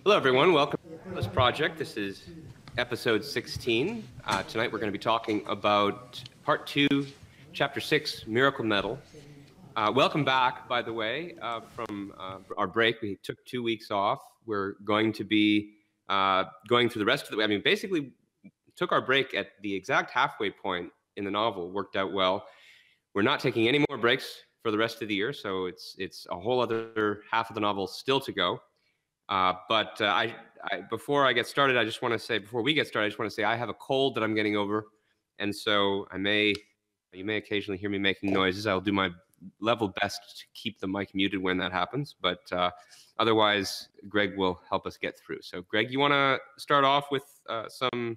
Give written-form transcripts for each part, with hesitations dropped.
Hello, everyone. Welcome to this project. This is episode 16. Tonight, we're going to be talking about part 2, chapter 6, Miracle Medal. Welcome back, by the way, from our break. We took 2 weeks off. We're going to be going through the rest of the. I mean, basically, took our break at the exact halfway point in the novel. Worked out well. We're not taking any more breaks for the rest of the year, so it's a whole other half of the novel still to go. But before I get started, I just want to say, before we get started, I just want to say I have a cold that I'm getting over. And so you may occasionally hear me making noises. I'll do my level best to keep the mic muted when that happens. But otherwise, Greg will help us get through. So Greg, you want to start off with some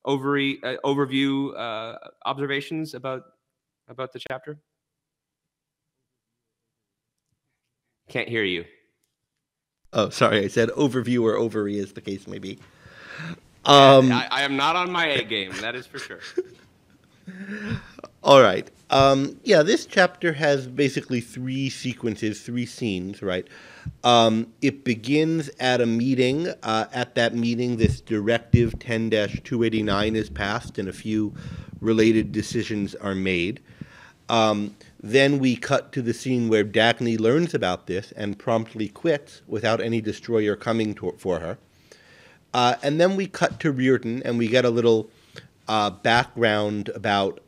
overview observations about the chapter? Can't hear you. Oh, sorry. I said overview or ovary, as the case may be. I am not on my A game. That is for sure. All right. Yeah, this chapter has basically 3 sequences, 3 scenes, right? It begins at a meeting. At that meeting, this Directive 10-289 is passed, and a few related decisions are made. Then we cut to the scene where Dagny learns about this and promptly quits without any destroyer coming for her. And then we cut to Rearden, and we get a little background about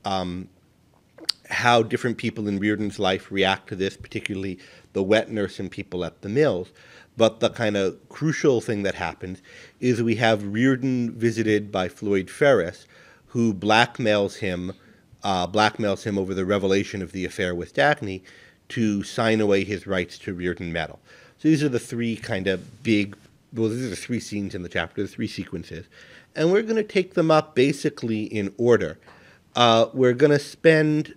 how different people in Rearden's life react to this, particularly the wet nurse and people at the mills. But the kind of crucial thing that happens is we have Rearden visited by Floyd Ferris, who blackmails him over the revelation of the affair with Dagny to sign away his rights to Rearden Medal. So these are the 3 kind of big, well, these are the 3 scenes in the chapter, the 3 sequences. And we're going to take them up basically in order. We're going to spend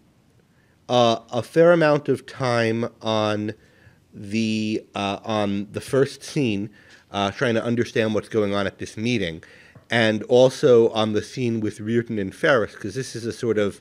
a fair amount of time on the first scene, trying to understand what's going on at this meeting, and also on the scene with Rearden and Ferris, because this is a sort of,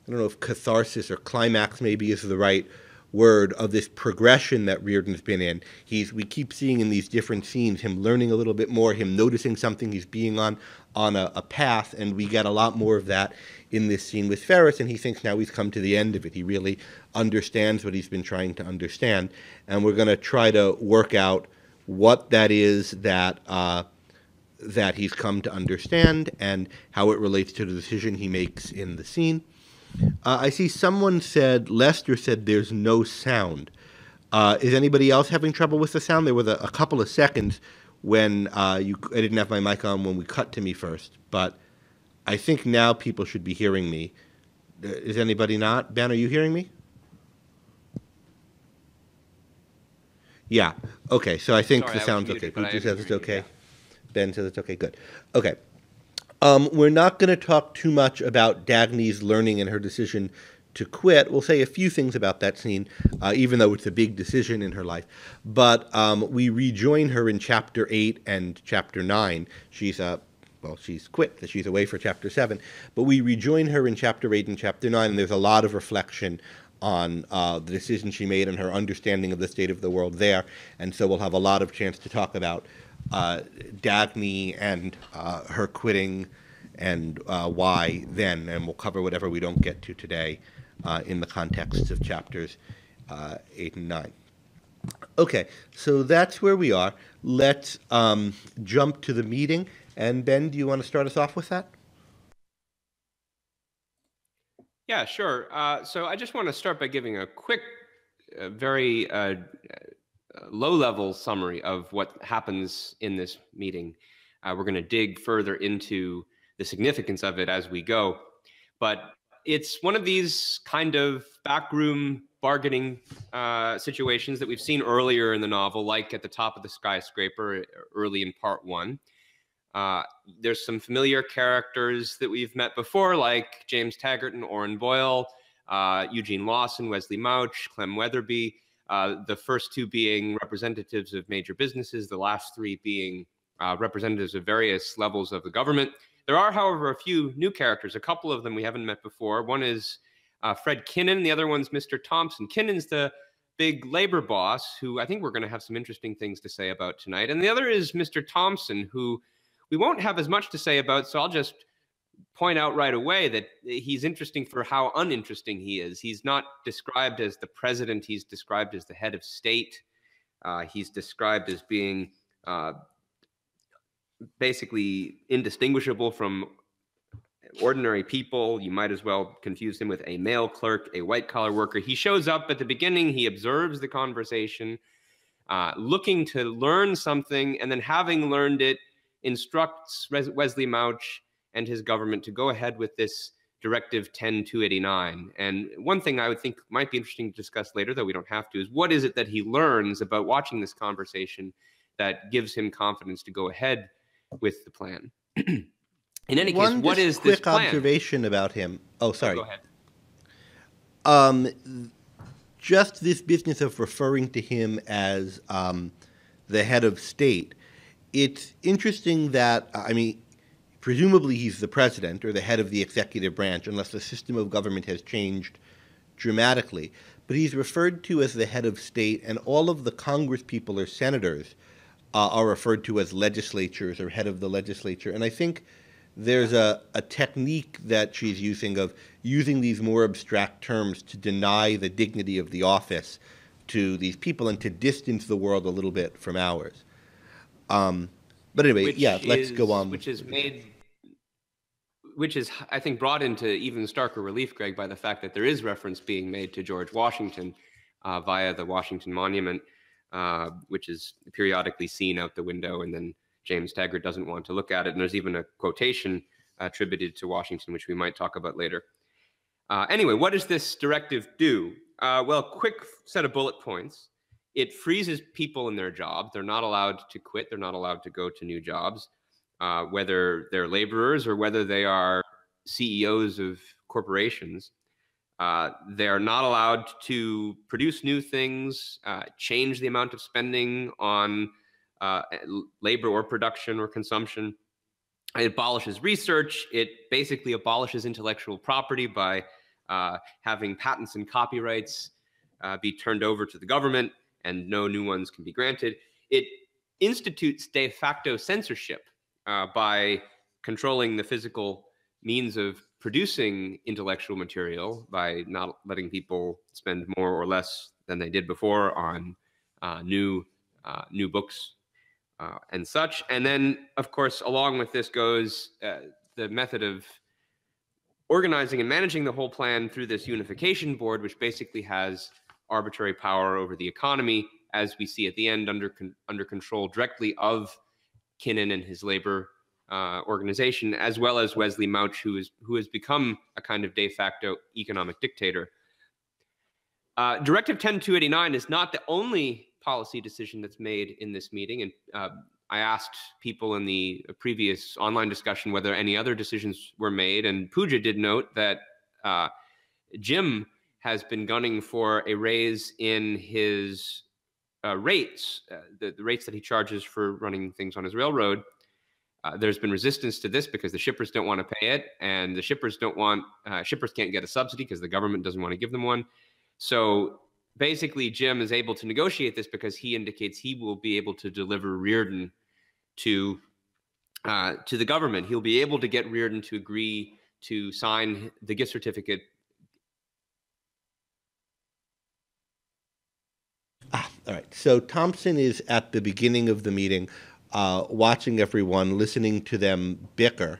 I don't know if catharsis or climax maybe is the right word, of this progression that Rearden's been in. We keep seeing in these different scenes him learning a little bit more, him noticing something, he's being on a path, and we get a lot more of that in this scene with Ferris, and he thinks now he's come to the end of it. He really understands what he's been trying to understand, and we're going to try to work out what that is that he's come to understand and how it relates to the decision he makes in the scene. I see someone said, Lester said there's no sound. Is anybody else having trouble with the sound? There was a couple of seconds when I didn't have my mic on when we cut to me first, but I think now people should be hearing me. Is anybody not? Ben, are you hearing me? Yeah. Okay, so I think the sound's okay. Pooja says it's okay. Ben says it's okay. Good. Okay. We're not going to talk too much about Dagny's learning and her decision to quit. We'll say a few things about that scene, even though it's a big decision in her life. But we rejoin her in Chapter 8 and Chapter 9. She's quit. She's away for Chapter 7. But we rejoin her in Chapter 8 and Chapter 9, and there's a lot of reflection on the decision she made and her understanding of the state of the world there. And so we'll have a lot of chance to talk about Dagny and her quitting and why then, and we'll cover whatever we don't get to today in the context of chapters 8 and 9. Okay, so that's where we are. Let's jump to the meeting. And Ben, do you want to start us off with that? Yeah, sure. So I just want to start by giving a quick, very low-level summary of what happens in this meeting. We're going to dig further into the significance of it as we go. But it's one of these kind of backroom bargaining situations that we've seen earlier in the novel, like at the top of the skyscraper early in part 1. There's some familiar characters that we've met before, like James Taggart and Orrin Boyle, Eugene Lawson, Wesley Mouch, Clem Weatherby, the first 2 being representatives of major businesses, the last 3 being representatives of various levels of the government. There are, however, a few new characters. A couple of them we haven't met before. One is Fred Kenan. The other one's Mr. Thompson. Kenan's the big labor boss, who I think we're going to have some interesting things to say about tonight. And the other is Mr. Thompson, who we won't have as much to say about, so I'll just point out right away that he's interesting for how uninteresting he is. He's not described as the president. He's described as the head of state. He's described as being basically indistinguishable from ordinary people. You might as well confuse him with a mail clerk, a white-collar worker. He shows up at the beginning. He observes the conversation, looking to learn something, and then having learned it, instructs Wesley Mauch and his government to go ahead with this Directive 10-289. And one thing I would think might be interesting to discuss later, though we don't have to, is what is it that he learns about watching this conversation that gives him confidence to go ahead with the plan? In any case, what is this plan? One quick observation about him. Oh, sorry. Go ahead. Just this business of referring to him as the head of state, it's interesting that, I mean, presumably he's the president or the head of the executive branch, unless the system of government has changed dramatically. But he's referred to as the head of state, and all of the Congress people or senators are referred to as legislatures or head of the legislature. And I think there's a technique that she's using of using these more abstract terms to deny the dignity of the office to these people and to distance the world a little bit from ours. But anyway, let's go on. Which is, I think, brought into even starker relief, Greg, by the fact that there is reference being made to George Washington via the Washington Monument, which is periodically seen out the window, and then James Taggart doesn't want to look at it. And there's even a quotation attributed to Washington, which we might talk about later. Anyway, what does this directive do? Well, quick set of bullet points. It freezes people in their job. They're not allowed to quit. They're not allowed to go to new jobs, whether they're laborers or whether they are CEOs of corporations. They're not allowed to produce new things, change the amount of spending on labor or production or consumption. It abolishes research. It basically abolishes intellectual property by having patents and copyrights be turned over to the government, and no new ones can be granted. It institutes de facto censorship by controlling the physical means of producing intellectual material by not letting people spend more or less than they did before on new books and such. And then, of course, along with this goes the method of organizing and managing the whole plan through this unification board, which basically has arbitrary power over the economy, as we see at the end, under control directly of Kenan and his labor organization, as well as Wesley Mauch, who has become a kind of de facto economic dictator. Directive 10-289 is not the only policy decision that's made in this meeting, and I asked people in the previous online discussion whether any other decisions were made, and Pooja did note that Jim has been gunning for a raise in his rates, the rates that he charges for running things on his railroad. There's been resistance to this because the shippers don't want to pay it, and the shippers can't get a subsidy because the government doesn't want to give them one. So basically, Jim is able to negotiate this because he indicates he will be able to deliver Rearden to the government. He'll be able to get Rearden to agree to sign the gift certificate. All right. So Thompson is at the beginning of the meeting, watching everyone, listening to them bicker.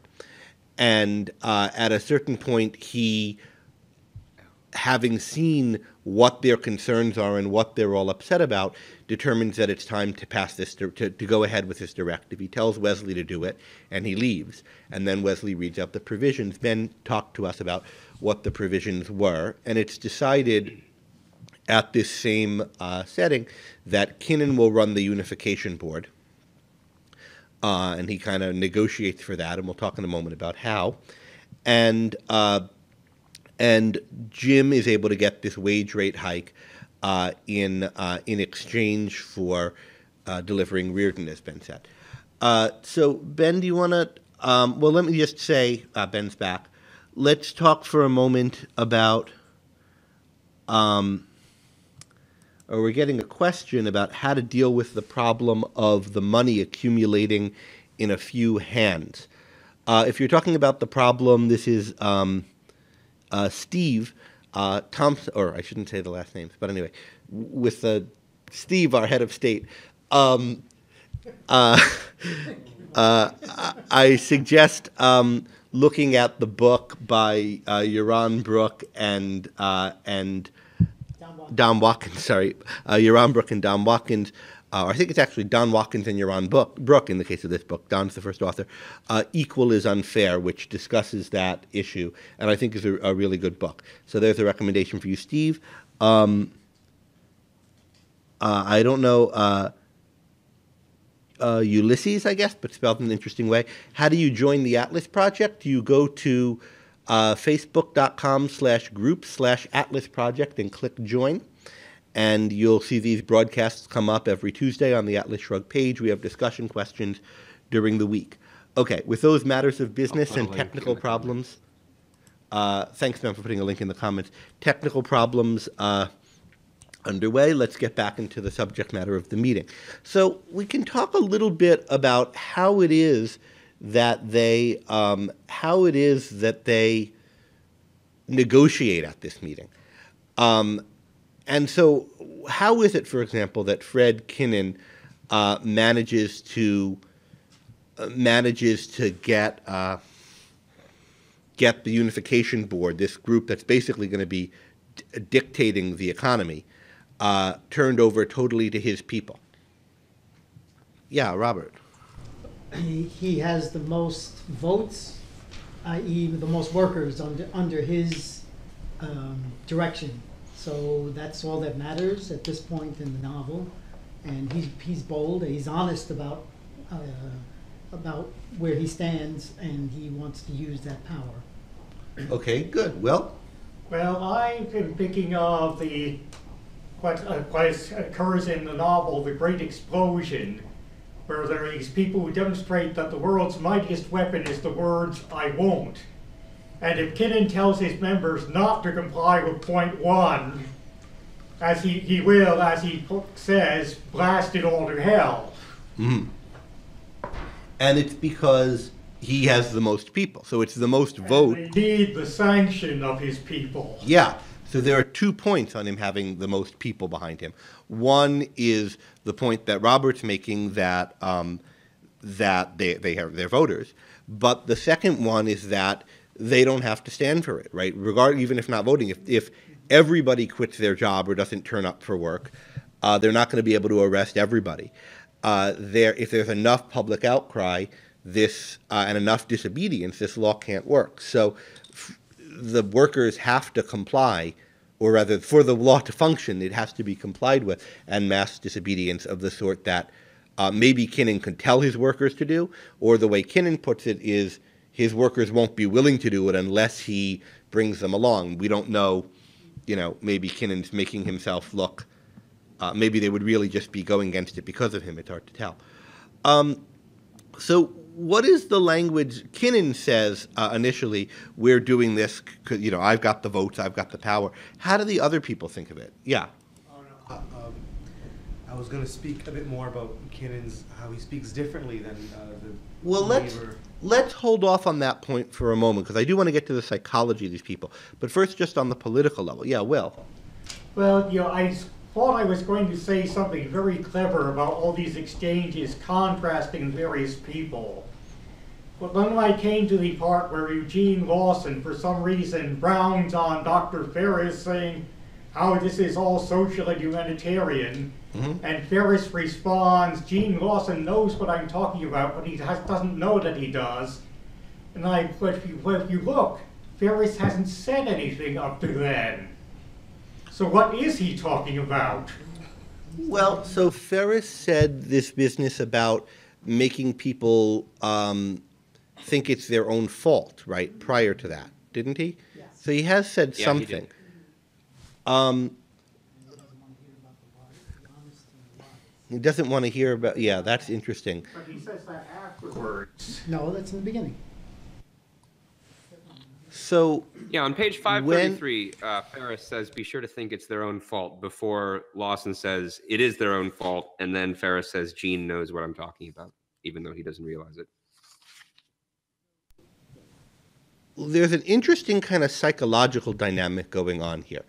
And at a certain point, he, having seen what their concerns are and what they're all upset about, determines that it's time to pass this, to go ahead with this directive. He tells Wesley to do it, and he leaves. And then Wesley reads out the provisions. Ben talked to us about what the provisions were, and it's decided at this same setting that Kenan will run the unification board. And he kind of negotiates for that, and we'll talk in a moment about how. And Jim is able to get this wage rate hike in exchange for delivering Rearden, as Ben said. So, Ben, do you want to? Well, let me just say, Ben's back. Let's talk for a moment about or we're getting a question about how to deal with the problem of the money accumulating in a few hands. If you're talking about the problem, this is Steve Thompson, or I shouldn't say the last names, but anyway, with Steve, our head of state. I suggest looking at the book by Yaron Brook and Don Watkins. Sorry, Yaron Brook and Don Watkins. I think it's actually Don Watkins and Yaron Brook in the case of this book. Don's the first author. Equal is Unfair, which discusses that issue, and I think is a really good book. So there's a recommendation for you, Steve. I don't know Ulysses, I guess, but spelled in an interesting way. How do you join the Atlas Project? You go to facebook.com/group/Atlas Project and click join. And you'll see these broadcasts come up every Tuesday on the Atlas Shrugged page. We have discussion questions during the week. Okay, with those matters of business and technical problems, thanks, man, for putting a link in the comments. Technical problems underway. Let's get back into the subject matter of the meeting. So we can talk a little bit about how it is that they negotiate at this meeting. And so how is it, for example, that Fred Kenan manages to get the Unification Board, this group that's basically going to be dictating the economy, turned over totally to his people? Yeah, Robert. He has the most votes, i.e. the most workers under his direction. So that's all that matters at this point in the novel, and he's bold. He's honest about where he stands, and he wants to use that power. Okay, good. Well, I've been thinking of what occurs in the novel, The Great Explosion, where there are these people who demonstrate that the world's mightiest weapon is the words "I won't." And if Kenan tells his members not to comply with point 1, as he will, as he says, blast it all to hell. Mm-hmm. And it's because he has the most people. So it's the most vote. They need the sanction of his people. Yeah. So there are 2 points on him having the most people behind him. One is the point that Robert's making, that they're voters. But the second one is that they don't have to stand for it, right? Even if not voting, if everybody quits their job or doesn't turn up for work, they're not going to be able to arrest everybody. If there's enough public outcry, and enough disobedience, this law can't work. So the workers have to comply, or rather, for the law to function, it has to be complied with, and mass disobedience of the sort that maybe Kenan could tell his workers to do, or the way Kenan puts it is, his workers won't be willing to do it unless he brings them along. We don't know, maybe Kenan's making himself look, maybe they would really just be going against it because of him. It's hard to tell. So what is the language? Kenan says initially, we're doing this because, I've got the votes, I've got the power. How do the other people think of it? Yeah. I was going to speak a bit more about how he speaks differently than the neighbor. Let's hold off on that point for a moment, because I do want to get to the psychology of these people. But first, just on the political level. Yeah, Will. Well, I thought I was going to say something very clever about all these exchanges contrasting various people. But then I came to the part where Eugene Lawson, for some reason, browns on Dr. Ferris, saying how this is all social and humanitarian. Mm-hmm. And Ferris responds, Gene Lawson knows what I'm talking about, but he doesn't know that he does. And but if you look, Ferris hasn't said anything up to then. So what is he talking about? Well, so Ferris said this business about making people think it's their own fault, right, prior to that, didn't he? Yes. So he has said something. He doesn't want to hear about, yeah, that's interesting. But he says that afterwards. No, that's in the beginning. So yeah, on page 533, Ferris says, "Be sure to think it's their own fault," before Lawson says, "It is their own fault," and then Ferris says, "Gene knows what I'm talking about," even though he doesn't realize it. there's an interesting kind of psychological dynamic going on here.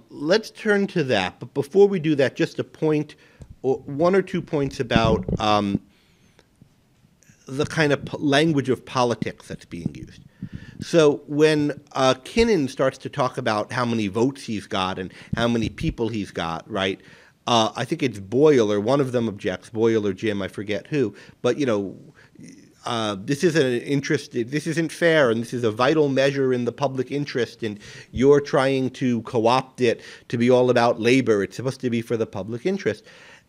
Let's turn to that. But before we do that, just a point, or one or 2 points about the kind of language of politics that's being used. So when Kenan starts to talk about how many votes he's got and how many people he's got, right? I think it's Boyle, or one of them objects, Boyle or Jim, I forget who. But, you know, this isn't fair, and this is a vital measure in the public interest, and you're trying to co-opt it to be all about labor. It's supposed to be for the public interest.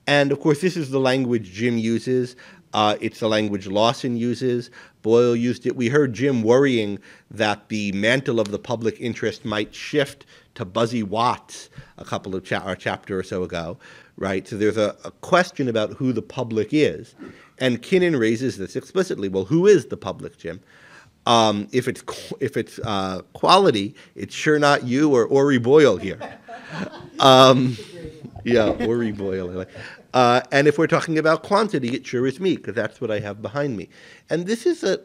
And, of course, this is the language Jim uses. It's the language Lawson uses. Boyle used it. We heard Jim worrying that the mantle of the public interest might shift to Buzzy Watts a couple of a chapter or so ago, right? So there's a question about who the public is. And Kenan raises this explicitly. Well, who is the public, Jim? If it's quality, it's sure not you or Ori Boyle here. Yeah, Ori Boyle. And if we're talking about quantity, it sure is me, because that's what I have behind me. And this is a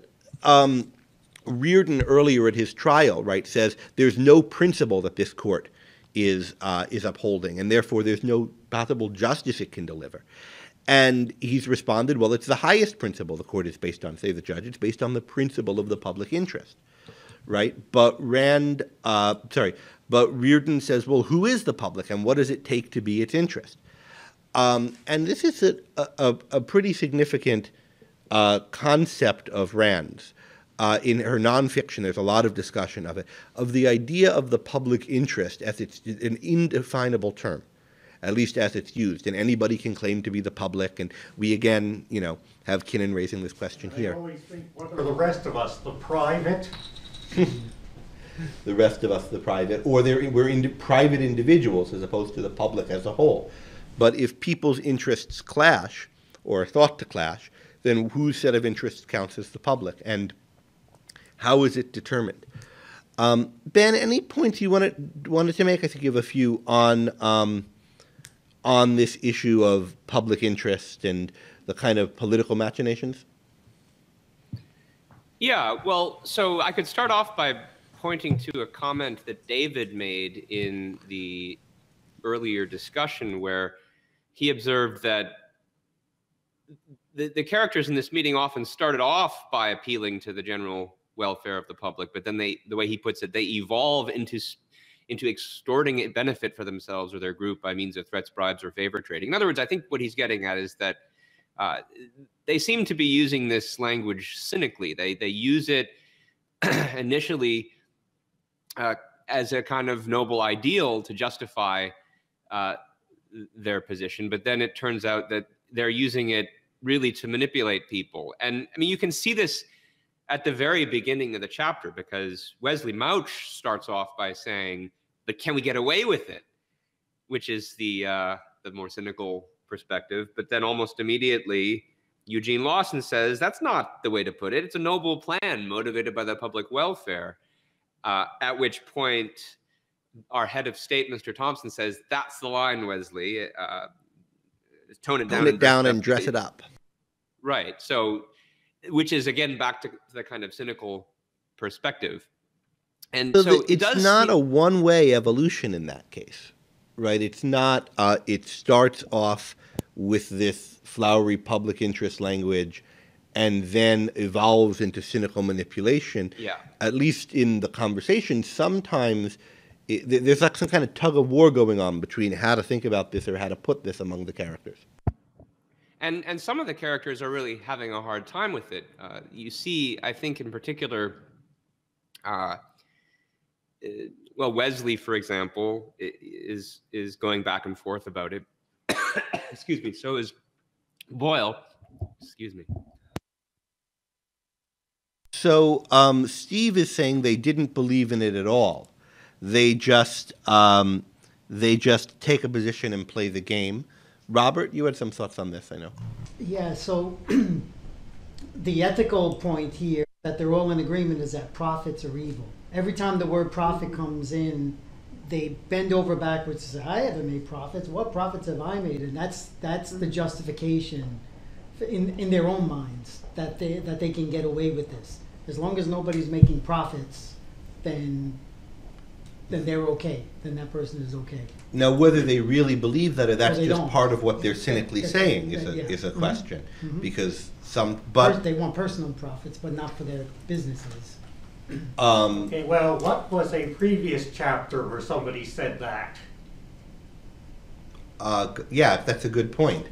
Rearden earlier at his trial, right, says there's no principle that this court is upholding, and therefore there's no possible justice it can deliver. And he's responded, well, it's the highest principle the court is based on, say the judge. It's based on the principle of the public interest, right? But Rearden says, well, who is the public, and what does it take to be its interest? And this is a pretty significant concept of Rand's. In her nonfiction, there's a lot of discussion of it, of the idea of the public interest as it's an indefinable term, at least as it's used, and anybody can claim to be the public. And we again, you know, have Kenan raising this question here. I always think, what are the rest of us, the private? The rest of us, the private, or we're private individuals as opposed to the public as a whole. But if people's interests clash, or are thought to clash, then whose set of interests counts as the public, and how is it determined? Ben, any points you wanted to make? I think you have a few on this issue of public interest and the kind of political machinations. Yeah, well, so I could start off by pointing to a comment that David made in the earlier discussion, where he observed that the characters in this meeting often started off by appealing to the general welfare of the public, but then the way he puts it, they evolve into extorting a benefit for themselves or their group by means of threats, bribes, or favor trading. In other words, I think what he's getting at is that they seem to be using this language cynically. They use it initially as a kind of noble ideal to justify their position, but then it turns out that they're using it really to manipulate people. And I mean, you can see this at the very beginning of the chapter, because Wesley Mouch starts off by saying, "But can we get away with it?" Which is the more cynical perspective. But then almost immediately, Eugene Lawson says, "That's not the way to put it. It's a noble plan motivated by the public welfare." At which point, our head of state, Mr. Thompson, says, "That's the line, Wesley. Tone it down. Tone it down and dress it up." Right. So, which is again back to the kind of cynical perspective. And so it's not a one-way evolution in that case, right? It's not. It starts off with this flowery public interest language, and then evolves into cynical manipulation. Yeah. At least in the conversation, sometimes there's like some kind of tug of war going on between how to think about this or how to put this among the characters. And some of the characters are really having a hard time with it. You see, I think in particular, well, Wesley, for example, is going back and forth about it. Excuse me. So is Boyle. Excuse me. So Steve is saying they didn't believe in it at all. They just take a position and play the game. Robert, you had some thoughts on this, I know. Yeah, so the ethical point here that they're all in agreement is that profits are evil. Every time the word profit comes in, they bend over backwards and say, I haven't made profits. What profits have I made? And that's the justification in their own minds that they can get away with this. As long as nobody's making profits, then they're okay. Then that person is okay. Now, whether they really believe that or that's just don't. part of what they're cynically saying is a question. Mm-hmm. Because some, They want personal profits, but not for their businesses. Okay, well, what was a previous chapter where somebody said that? yeah, that's a good point.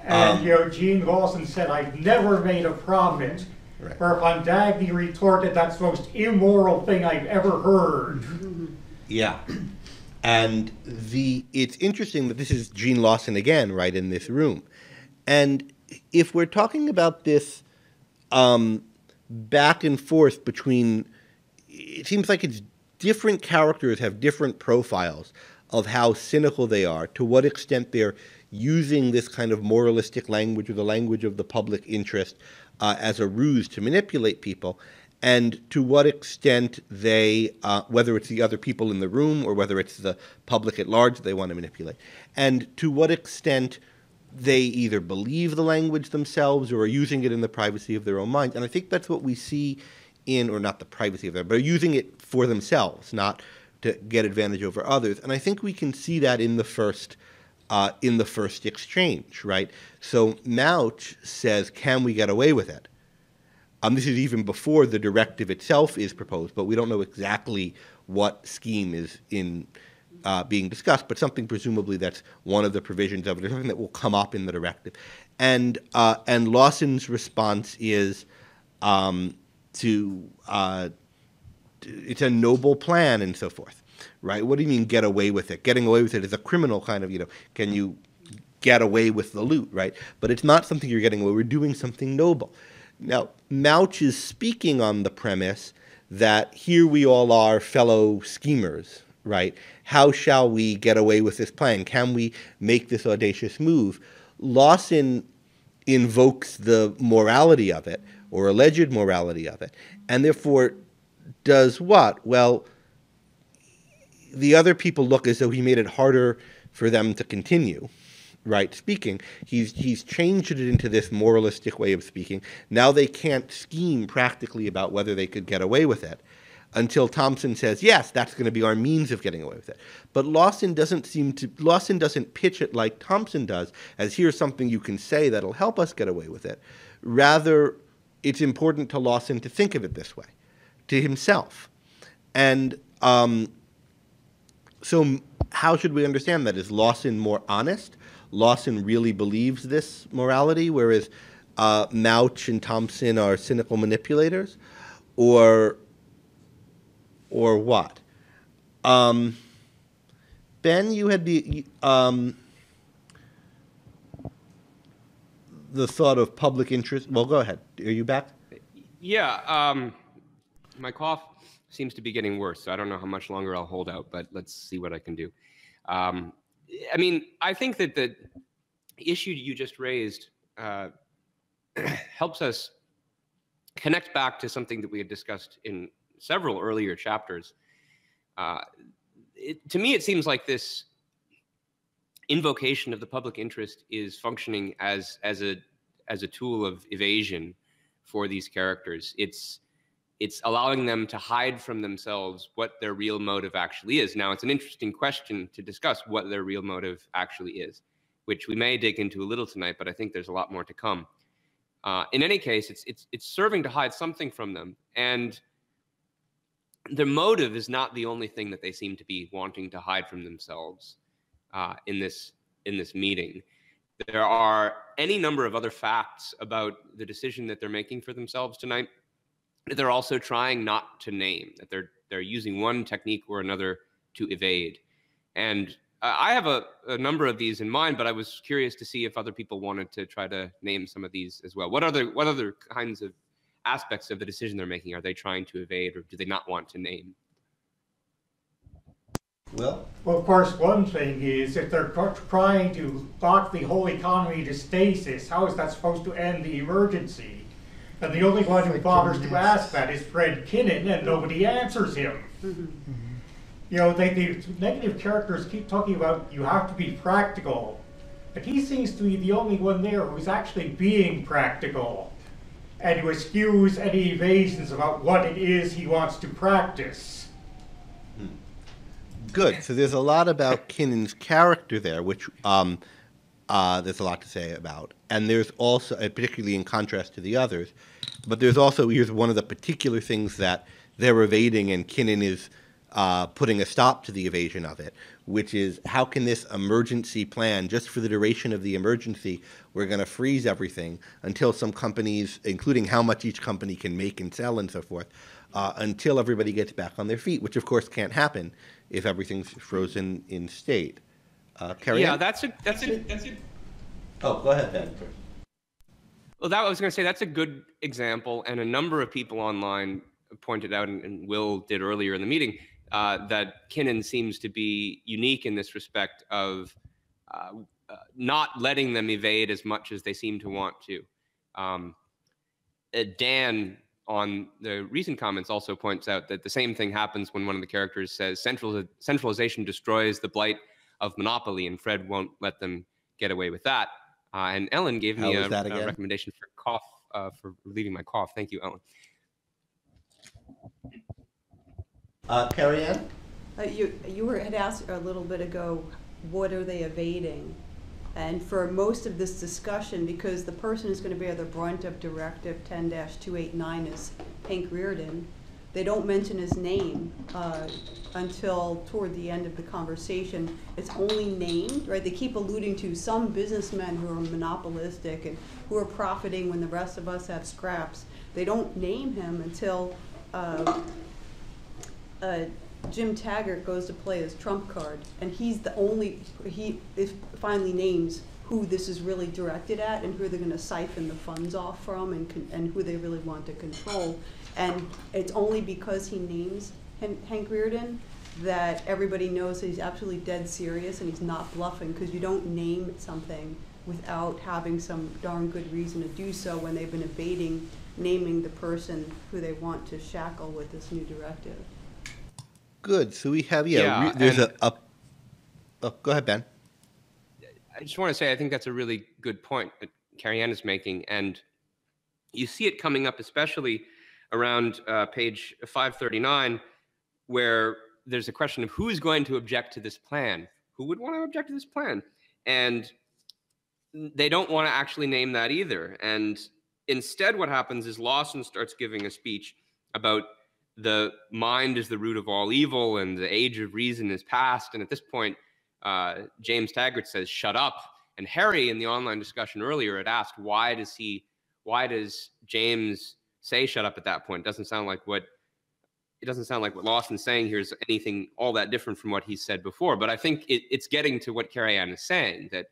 And Gene Lawson said, I've never made a profit. Right. Whereupon Dagny retorted, that's the most immoral thing I've ever heard. Yeah. And it's interesting that this is Gene Lawson again, right, in this room. And if we're talking about this back and forth between, it seems like it's different characters have different profiles of how cynical they are, to what extent they're using this kind of moralistic language or the language of the public interest as a ruse to manipulate people, and to what extent they, whether it's the other people in the room or whether it's the public at large that they want to manipulate, and to what extent they either believe the language themselves or are using it in the privacy of their own minds. And I think that's what we see in, or not the privacy of their, but using it for themselves, not to get advantage over others. And I think we can see that in the first exchange, right? So Mouch says, can we get away with it? This is even before the directive itself is proposed, but we don't know exactly what scheme is being discussed, but something presumably that's one of the provisions of it, or something that will come up in the directive. And Lawson's response is it's a noble plan and so forth, right? What do you mean get away with it? Getting away with it is a criminal kind of, can you get away with the loot, right? But it's not something you're getting away. We're doing something noble. Now, Mouch is speaking on the premise that here we all are fellow schemers, right? How shall we get away with this plan? Can we make this audacious move? Lawson invokes the morality of it, or alleged morality of it, and therefore does what? Well, the other people look as though he made it harder for them to continue, right, speaking. He's changed it into this moralistic way of speaking. Now they can't scheme practically about whether they could get away with it until Thompson says, yes, that's going to be our means of getting away with it. But Lawson doesn't pitch it like Thompson does, as here's something you can say that'll help us get away with it. Rather, it's important to Lawson to think of it this way, to himself. And so how should we understand that? Is Lawson more honest? Lawson really believes this morality, whereas Mouch and Thompson are cynical manipulators? Or what? Ben, you had the thought of public interest. Well, go ahead. Are you back? Yeah. My cough seems to be getting worse, so I don't know how much longer I'll hold out, but let's see what I can do. I mean, I think that the issue you just raised helps us connect back to something that we had discussed in several earlier chapters. To me, it seems like this invocation of the public interest is functioning as a tool of evasion for these characters. It's allowing them to hide from themselves what their real motive actually is. Now, it's an interesting question to discuss what their real motive actually is, which we may dig into a little tonight, but I think there's a lot more to come. In any case, it's serving to hide something from them, and their motive is not the only thing that they seem to be wanting to hide from themselves in this meeting. There are any number of other facts about the decision that they're making for themselves tonight that they're also trying not to name, that they're using one technique or another to evade. And I have a number of these in mind, but I was curious to see if other people wanted to try to name some of these as well. What other kinds of aspects of the decision they're making are they trying to evade, or do they not want to name? Well, of course, one thing is if they're trying to lock the whole economy to stasis, how is that supposed to end the emergency? And the only one who bothers to ask that is Fred Kenan, and nobody answers him. You know, the negative characters keep talking about you have to be practical. But he seems to be the only one there who's actually being practical and who eschews any evasions about what it is he wants to practice. Good. So there's a lot about Kenan's character there, which there's a lot to say about. And there's also, particularly in contrast to the others, but there's also, here's one of the particular things that they're evading, and Kenan is putting a stop to the evasion of it, which is how can this emergency plan, just for the duration of the emergency, we're going to freeze everything until some companies, including how much each company can make and sell and so forth, until everybody gets back on their feet, which of course can't happen if everything's frozen in state. Carrie Yeah, Ann? that's a. Oh, go ahead, Ben. Well, that I was going to say that's a good example, and a number of people online pointed out, and Will did earlier in the meeting, that Kenan seems to be unique in this respect of not letting them evade as much as they seem to want to. Dan on the recent comments also points out that the same thing happens when one of the characters says centralization destroys the blight of monopoly, and Fred won't let them get away with that. And Ellen gave me a recommendation for for relieving my cough. Thank you, Ellen. Carrie Ann? You had asked a little bit ago, what are they evading? And for most of this discussion, because the person who's going to bear the brunt of Directive 10-289 is Hank Rearden, they don't mention his name until toward the end of the conversation. It's only named, right? They keep alluding to some businessmen who are monopolistic and who are profiting when the rest of us have scraps. They don't name him until Jim Taggart goes to play his trump card, and he's the only, he finally names who this is really directed at and who they're going to siphon the funds off from, and who they really want to control. And it's only because he names Hank Rearden that everybody knows that he's absolutely dead serious and he's not bluffing, because you don't name something without having some darn good reason to do so when they've been evading naming the person who they want to shackle with this new directive. Good. So we have, there's go ahead, Ben. I just want to say I think that's a really good point that Carrie Ann is making, and you see it coming up especially around page 539, where there's a question of who's going to object to this plan. Who would want to object to this plan? And they don't want to actually name that either. And instead what happens is Lawson starts giving a speech about the mind is the root of all evil and the age of reason is past. And at this point, James Taggart says, shut up. And Harry in the online discussion earlier had asked, why does James say shut up at that point? It doesn't sound like what Lawson's saying here is anything all that different from what he said before. But I think it's getting to what Carrie Ann is saying, that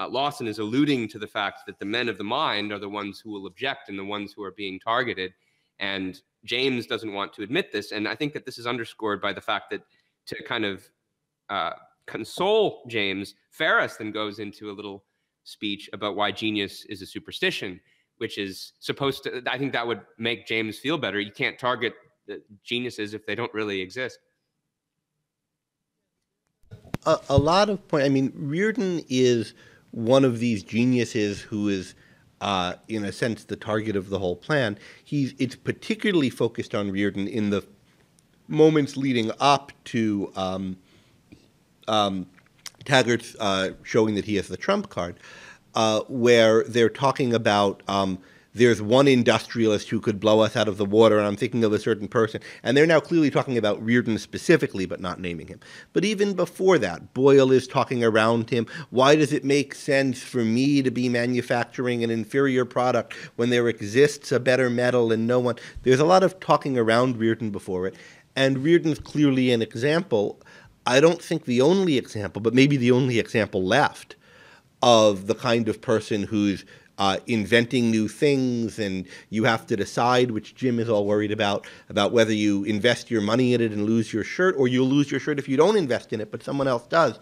Lawson is alluding to the fact that the men of the mind are the ones who will object and the ones who are being targeted. And James doesn't want to admit this. And I think that this is underscored by the fact that to kind of console James, Ferris then goes into a little speech about why genius is a superstition, which is supposed to, I think that would make James feel better. You can't target geniuses if they don't really exist. A lot of point. I mean, Rearden is one of these geniuses who is, in a sense, the target of the whole plan. It's particularly focused on Rearden in the moments leading up to Taggart's showing that he has the trump card, where they're talking about there's one industrialist who could blow us out of the water, and I'm thinking of a certain person. And they're now clearly talking about Rearden specifically, but not naming him. But even before that, Boyle is talking around him. Why does it make sense for me to be manufacturing an inferior product when there exists a better metal and no one? There's a lot of talking around Rearden before it. And Rearden's clearly an example. I don't think the only example, but maybe the only example left of the kind of person who's inventing new things, and you have to decide, which Jim is all worried about whether you invest your money in it and lose your shirt, or you'll lose your shirt if you don't invest in it, but someone else does.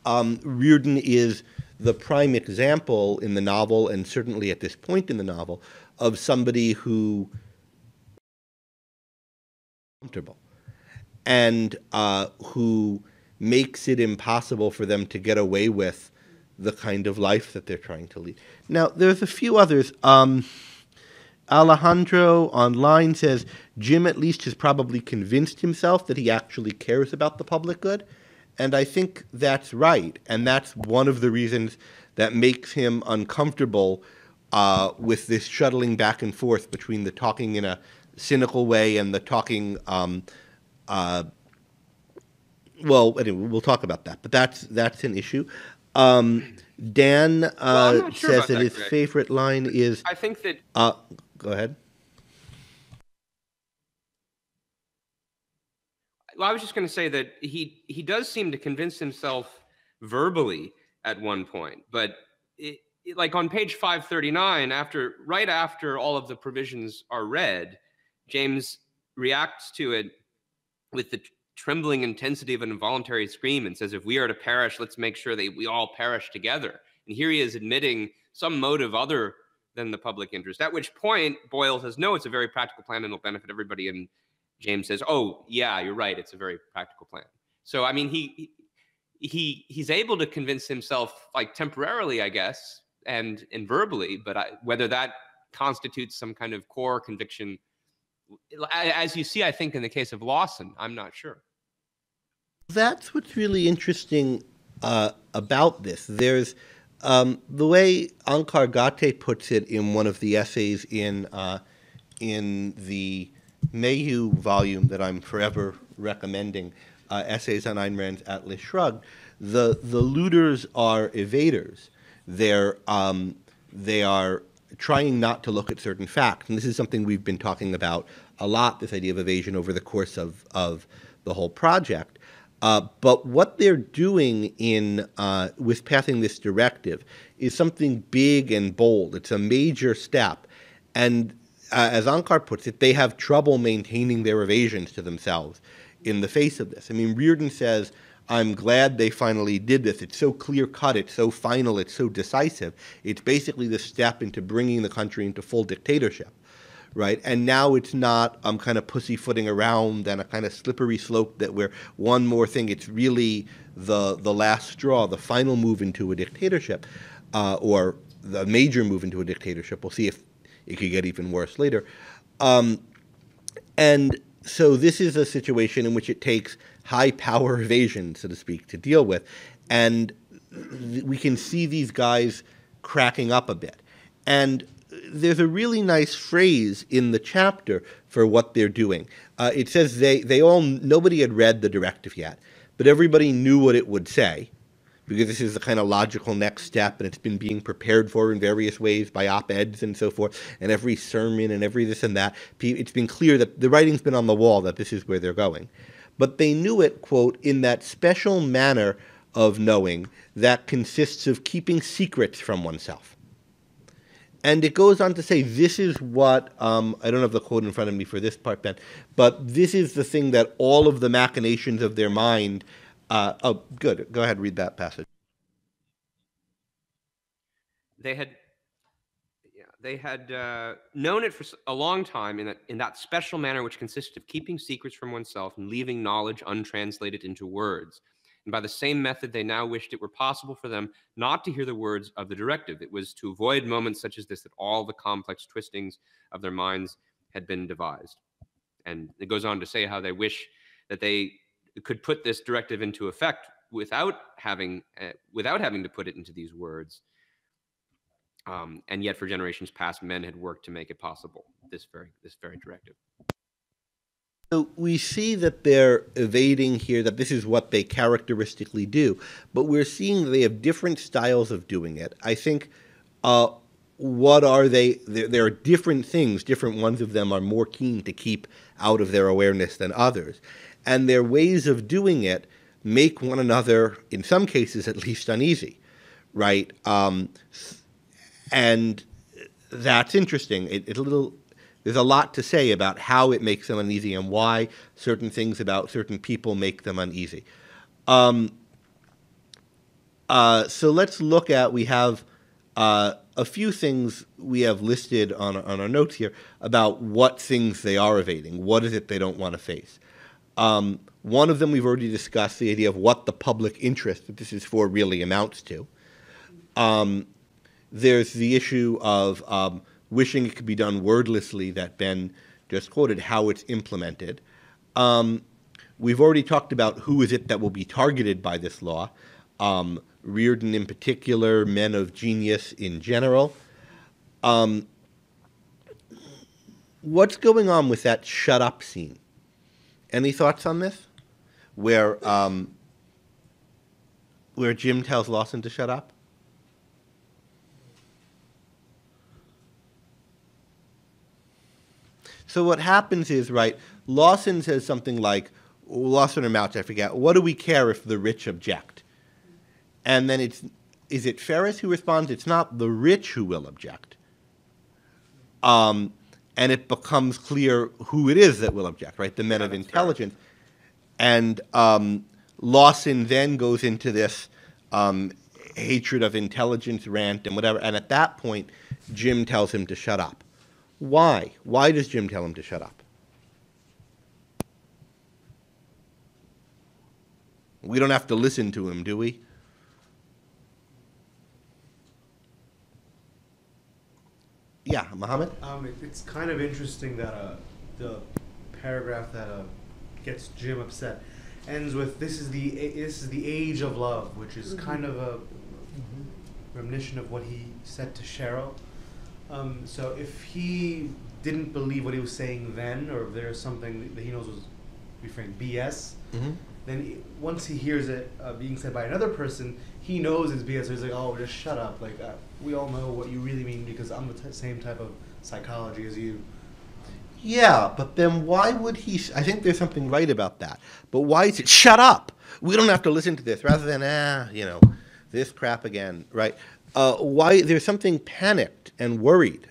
Rearden is the prime example in the novel, and certainly at this point in the novel, of somebody who comfortable and who makes it impossible for them to get away with the kind of life that they're trying to lead. Now, there's a few others. Alejandro online says, Jim at least has probably convinced himself that he actually cares about the public good. And I think that's right. And that's one of the reasons that makes him uncomfortable with this shuttling back and forth between the talking in a cynical way and the talking, well, anyway, we'll talk about that. But that's an issue. Dan Well, sure says that that, his Greg. favorite line is... I think that go ahead. Well, I was just going to say that he does seem to convince himself verbally at one point, but like on page 539, right after all of the provisions are read, James reacts to it with the trembling intensity of an involuntary scream and says, if we are to perish, let's make sure that we all perish together. And here he is admitting some motive other than the public interest, at which point Boyle says, no, it's a very practical plan and it'll benefit everybody. And James says, oh, yeah, you're right. It's a very practical plan. So, I mean, he's able to convince himself, like temporarily, I guess, and verbally, but whether that constitutes some kind of core conviction, as you see, I think in the case of Lawson, I'm not sure. That's what's really interesting about this. There's the way Ankar Gate puts it in one of the essays in the Mayhew volume that I'm forever recommending, Essays on Ayn Rand's Atlas Shrugged. The looters are evaders. They are trying not to look at certain facts, and this is something we've been talking about a lot, this idea of evasion over the course of the whole project. But what they're doing with passing this directive is something big and bold. It's a major step. And as Ankar puts it, they have trouble maintaining their evasions to themselves in the face of this. I mean, Rearden says, I'm glad they finally did this. It's so clear-cut, it's so final, it's so decisive. It's basically the step into bringing the country into full dictatorship, right? And now it's not kind of pussyfooting around and a kind of slippery slope that where one more thing, it's really the last straw, the final move into a dictatorship, or the major move into a dictatorship. We'll see if it could get even worse later. And so this is a situation in which it takes high power evasion, so to speak, to deal with. And we can see these guys cracking up a bit. And there's a really nice phrase in the chapter for what they're doing. It says nobody had read the directive yet, but everybody knew what it would say, because this is the kind of logical next step, and it's been being prepared for in various ways by op-eds and so forth, and every sermon and every this and that. It's been clear that the writing's been on the wall that this is where they're going. But they knew it, quote, in that special manner of knowing that consists of keeping secrets from oneself. And it goes on to say, this is what, I don't have the quote in front of me for this part, Ben, but this is the thing that all of the machinations of their mind, oh, good, go ahead, read that passage. They had known it for a long time in that special manner which consisted of keeping secrets from oneself and leaving knowledge untranslated into words. And by the same method, they now wished it were possible for them not to hear the words of the directive. It was to avoid moments such as this that all the complex twistings of their minds had been devised. And it goes on to say how they wish that they could put this directive into effect without having to put it into these words. And yet, for generations past, men had worked to make it possible. This very directive. So we see that they're evading here, that this is what they characteristically do, but we're seeing they have different styles of doing it. I think, what are they? There are different things. Different ones of them are more keen to keep out of their awareness than others. And their ways of doing it make one another, in some cases at least, uneasy, right? And that's interesting. There's a lot to say about how it makes them uneasy and why certain things about certain people make them uneasy. So let's look at, we have a few things we have listed on our notes here about what things they are evading. What is it they don't want to face? One of them we've already discussed, the idea of what the public interest that this is for really amounts to. There's the issue of wishing it could be done wordlessly that Ben just quoted, how it's implemented. We've already talked about who is it that will be targeted by this law. Rearden in particular, men of genius in general. What's going on with that shut up scene? Any thoughts on this? Where Jim tells Lawson to shut up? So what happens is, right, Lawson says something like, Lawson or Mouch, I forget, what do we care if the rich object? And then is it Ferris who responds? It's not the rich who will object. And it becomes clear who it is that will object, right? The men of intelligence. And Lawson then goes into this hatred of intelligence rant and whatever. And at that point, Jim tells him to shut up. Why? Why does Jim tell him to shut up? We don't have to listen to him, do we? Yeah, Mohammed? It's kind of interesting that the paragraph that gets Jim upset ends with this is the age of love, which is kind of a reminiscent of what he said to Cheryl. So if he didn't believe what he was saying then, or if there's something that he knows was reframed BS, then once he hears it being said by another person, he knows it's BS. So he's like, oh, just shut up. Like, we all know what you really mean because I'm the same type of psychology as you. Yeah, but then why would he? I think there's something right about that. But why is it, shut up? We don't have to listen to this, rather than, this crap again, right? Why, there's something panicked and worried.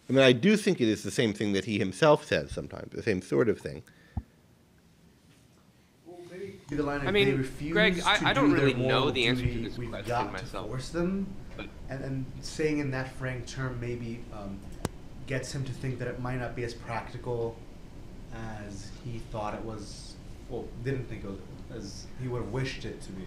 I mean, I do think it is the same thing that he himself says sometimes, the same sort of thing. Well, maybe the line I mean, they refuse Greg, I to don't do their really know moral the answer to duty, this we've question got myself. to force them, But and saying in that frank term maybe gets him to think that it might not be as practical as he thought it was, well, didn't think it was, as he would have wished it to be.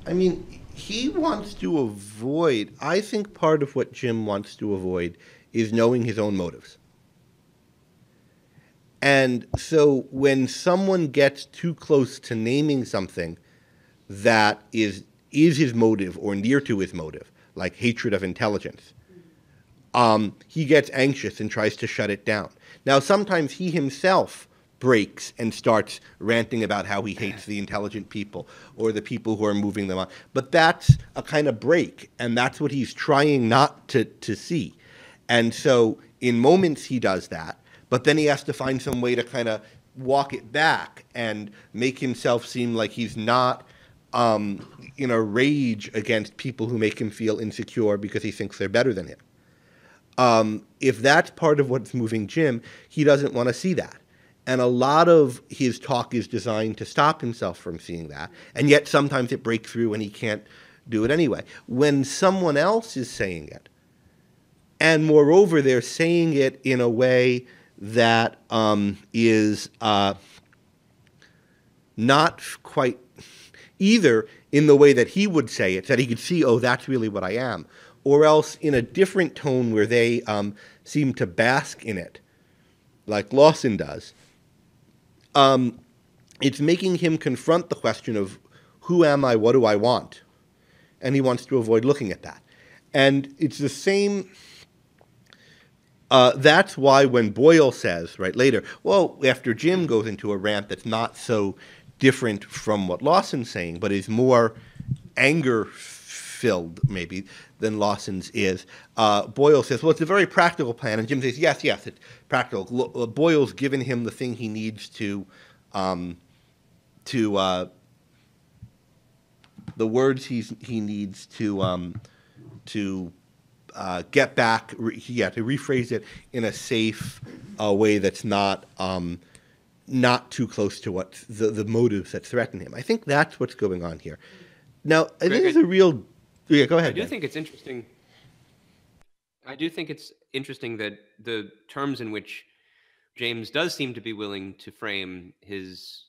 I mean, he wants to avoid, I think part of what Jim wants to avoid is knowing his own motives. And so when someone gets too close to naming something that is his motive or near to his motive, like hatred of intelligence, he gets anxious and tries to shut it down. Now, sometimes he himself breaks and starts ranting about how he hates the intelligent people or the people who are moving them on. But that's a kind of break, and that's what he's trying not to see. And so in moments he does that, but then he has to find some way to kind of walk it back and make himself seem like he's not in a rage against people who make him feel insecure because he thinks they're better than him. If that's part of what's moving Jim, he doesn't want to see that. And a lot of his talk is designed to stop himself from seeing that. And yet sometimes it breaks through and he can't do it anyway. When someone else is saying it, and moreover, they're saying it in a way that is not quite either in the way that he would say it, that he could see, oh, that's really what I am, or else in a different tone where they seem to bask in it, like Lawson does. It's making him confront the question of who am I, what do I want? And he wants to avoid looking at that. And it's the same... that's why when Boyle says, right, later, well, after Jim goes into a rant that's not so different from what Lawson's saying, but is more anger-filled, maybe, than Lawson's is, Boyle says, well, it's a very practical plan. And Jim says, yes, it's practical. Boyle's given him the thing he needs to the words he needs to get back, to rephrase it in a safe way that's not not too close to what the motives that threaten him. I think that's what's going on here. Now, I think there's a real... Yeah, go ahead. I do think it's interesting. I do think it's interesting that the terms in which James does seem to be willing to frame his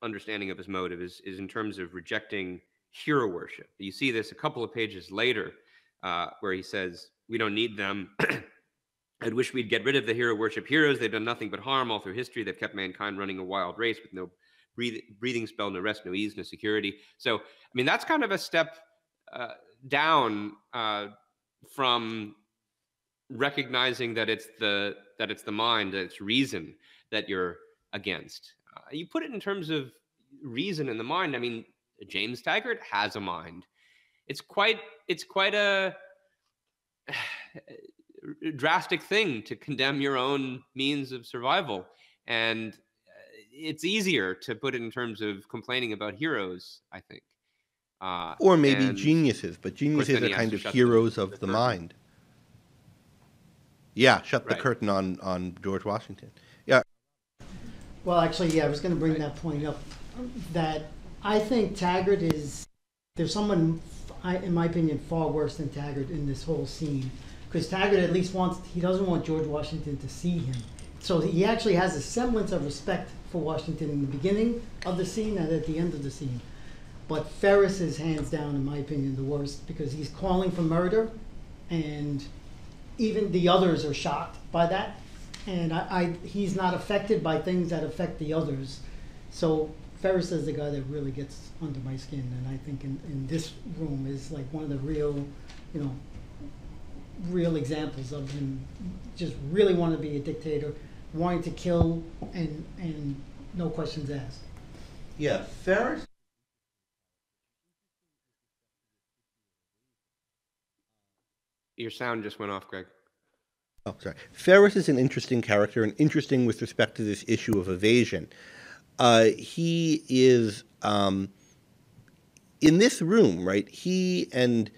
understanding of his motive is in terms of rejecting hero worship. You see this a couple of pages later, where he says, "We don't need them. I'd wish we'd get rid of the hero worship heroes. They've done nothing but harm all through history. They've kept mankind running a wild race with no breathing spell, no rest, no ease, no security." So, I mean, that's kind of a step down from recognizing that it's the mind, that it's reason that you're against. You put it in terms of reason and the mind. I mean, James Taggart has a mind. It's quite a drastic thing to condemn your own means of survival, and it's easier to put it in terms of complaining about heroes, I think. Or maybe geniuses, but geniuses are kind of heroes of the mind. Yeah, shut the curtain on George Washington. Yeah. Well, actually, yeah, I was going to bring that point up, that I think Taggart there's someone, in my opinion, far worse than Taggart in this whole scene. Because Taggart at least he doesn't want George Washington to see him. So he actually has a semblance of respect for Washington in the beginning of the scene and at the end of the scene. But Ferris is hands down, in my opinion, the worst, because he's calling for murder, and even the others are shocked by that. And he's not affected by things that affect the others. So Ferris is the guy that really gets under my skin, and I think in this room is like one of the real examples of him just really wanting to be a dictator, wanting to kill, and no questions asked. Yeah, Ferris. Your sound just went off, Greg. Oh, sorry. Ferris is an interesting character, and interesting with respect to this issue of evasion. He is, in this room, right, he and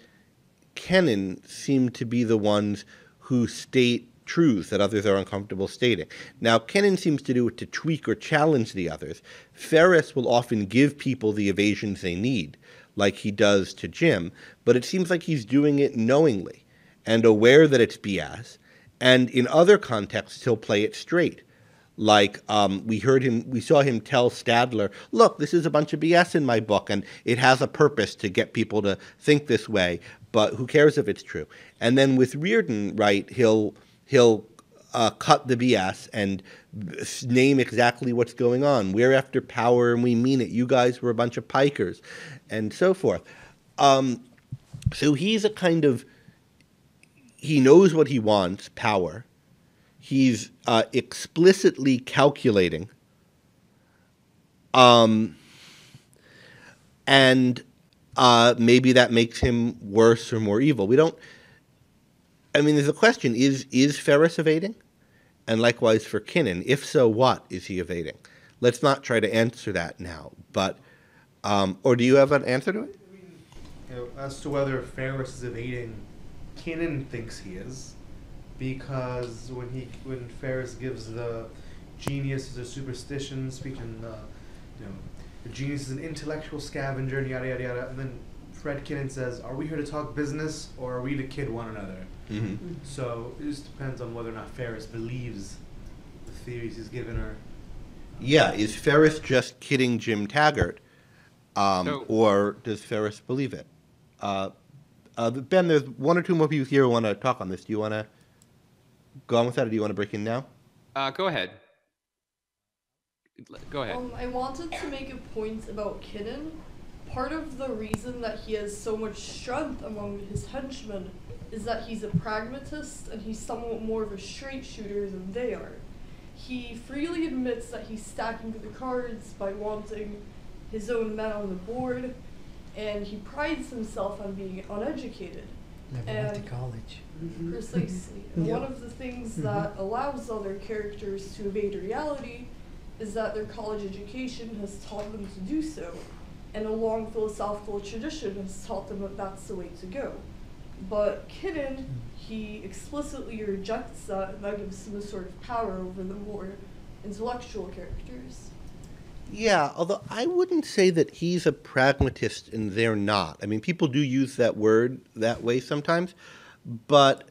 Kenan seem to be the ones who state truths that others are uncomfortable stating. Now, Kenan seems to do it to tweak or challenge the others. Ferris will often give people the evasions they need, like he does to Jim, but it seems like he's doing it knowingly and aware that it's BS, and in other contexts, he'll play it straight. Like we saw him tell Stadler, "Look, this is a bunch of BS in my book, and it has a purpose to get people to think this way, but who cares if it's true?" And then with Rearden, right, he'll cut the BS and name exactly what's going on. We're after power, and we mean it. You guys were a bunch of pikers, and so forth. So he's a kind of, he knows what he wants, power. He's explicitly calculating, and maybe that makes him worse or more evil. We don't. I mean, there's a question: is Ferris evading? And likewise for Kenan. If so, what is he evading? Let's not try to answer that now. But, or do you have an answer to it? As to whether Ferris is evading, Kenan thinks he is. Because when Ferris gives the genius a superstition speech, and the genius is an intellectual scavenger, and yada yada yada, and then Fred Kenan says, "Are we here to talk business, or are we to kid one another?" Mm-hmm. So it just depends on whether or not Ferris believes the theories he's given her. Yeah, is Ferris just kidding Jim Taggart, or does Ferris believe it? Ben, there's one or two more people here who want to talk on this. Do you want to go on with that, or do you want to break in now? Go ahead. Go ahead. I wanted to make a point about Kenan. Part of the reason that he has so much strength among his henchmen is that he's a pragmatist and he's somewhat more of a straight shooter than they are. He freely admits that he's stacking the cards by wanting his own men on the board, and he prides himself on being uneducated. Never went to college. Precisely. And Yep. one of the things that allows other characters to evade reality is that their college education has taught them to do so, and a long philosophical tradition has taught them that that's the way to go. But Kenan, he explicitly rejects that, and that gives him a sort of power over the more intellectual characters. Yeah, although I wouldn't say that he's a pragmatist and they're not. I mean, people do use that word that way sometimes, but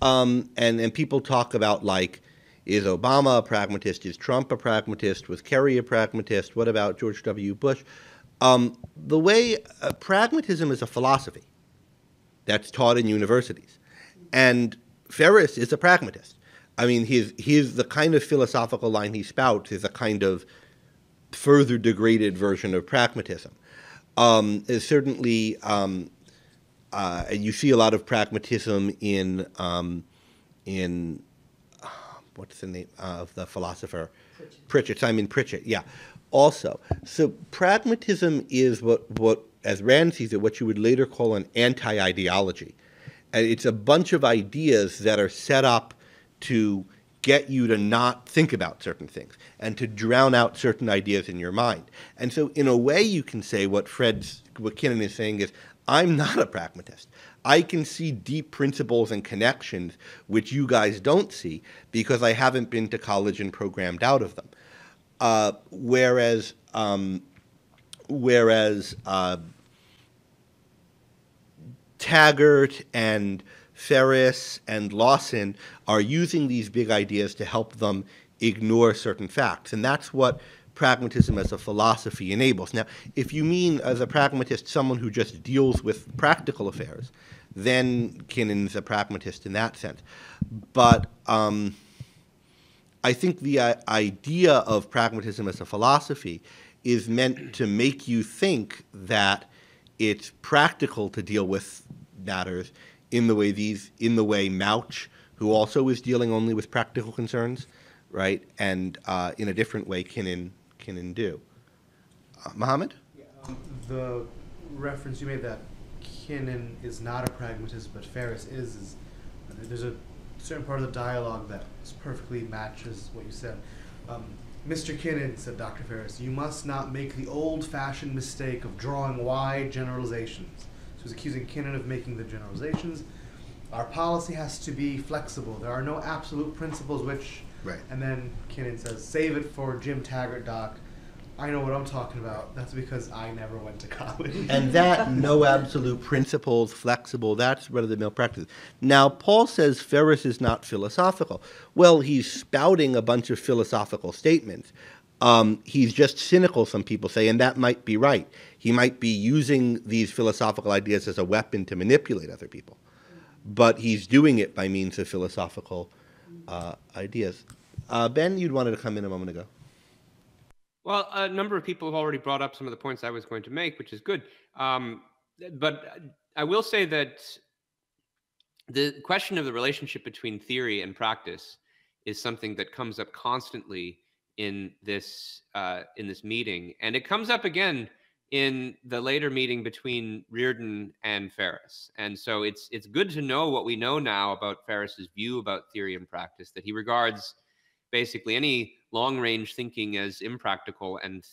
and people talk about, like, is Obama a pragmatist? Is Trump a pragmatist? Was Kerry a pragmatist? What about George W. Bush? The way pragmatism is a philosophy that's taught in universities, and Ferris is a pragmatist. I mean, he's the kind of philosophical line he spouts is a kind of further degraded version of pragmatism. Is certainly, you see a lot of pragmatism in what's the name of the philosopher? Pritchett, Simon Pritchett, yeah. Also, so pragmatism is what, as Rand sees it, what you would later call an anti-ideology. And it's a bunch of ideas that are set up to get you to not think about certain things and to drown out certain ideas in your mind. And so in a way you can say what Kenan is saying is, I'm not a pragmatist. I can see deep principles and connections which you guys don't see because I haven't been to college and programmed out of them. Whereas Taggart and Ferris and Lawson are using these big ideas to help them ignore certain facts. And that's what pragmatism as a philosophy enables. Now, if you mean as a pragmatist someone who just deals with practical affairs, then Kenan's a pragmatist in that sense. But I think the idea of pragmatism as a philosophy is meant to make you think that it's practical to deal with matters in the way Mouch, who also is dealing only with practical concerns, right? And in a different way, Kenan do. Mohammed? Yeah, the reference you made that Kenan is not a pragmatist, but Ferris is there's a certain part of the dialogue that perfectly matches what you said. Mr. Kenan, said Dr. Ferris, you must not make the old-fashioned mistake of drawing wide generalizations. So he's accusing Kenan of making the generalizations. Our policy has to be flexible. There are no absolute principles which... Right. And then Kenan says, save it for Jim Taggart, Doc. I know what I'm talking about. That's because I never went to college. And that no absolute principles, flexible, that's run-of-the-mill practice. Now, Paul says Ferris is not philosophical. Well, he's spouting a bunch of philosophical statements. He's just cynical, some people say, and that might be right. He might be using these philosophical ideas as a weapon to manipulate other people. But he's doing it by means of philosophical ideas. Ben, you'd wanted to come in a moment ago. Well, a number of people have already brought up some of the points I was going to make, which is good. But I will say that the question of the relationship between theory and practice is something that comes up constantly in this meeting, and it comes up again in the later meeting between Rearden and Ferris. And so it's good to know what we know now about Ferris's view about theory and practice, that he regards basically any long-range thinking as impractical and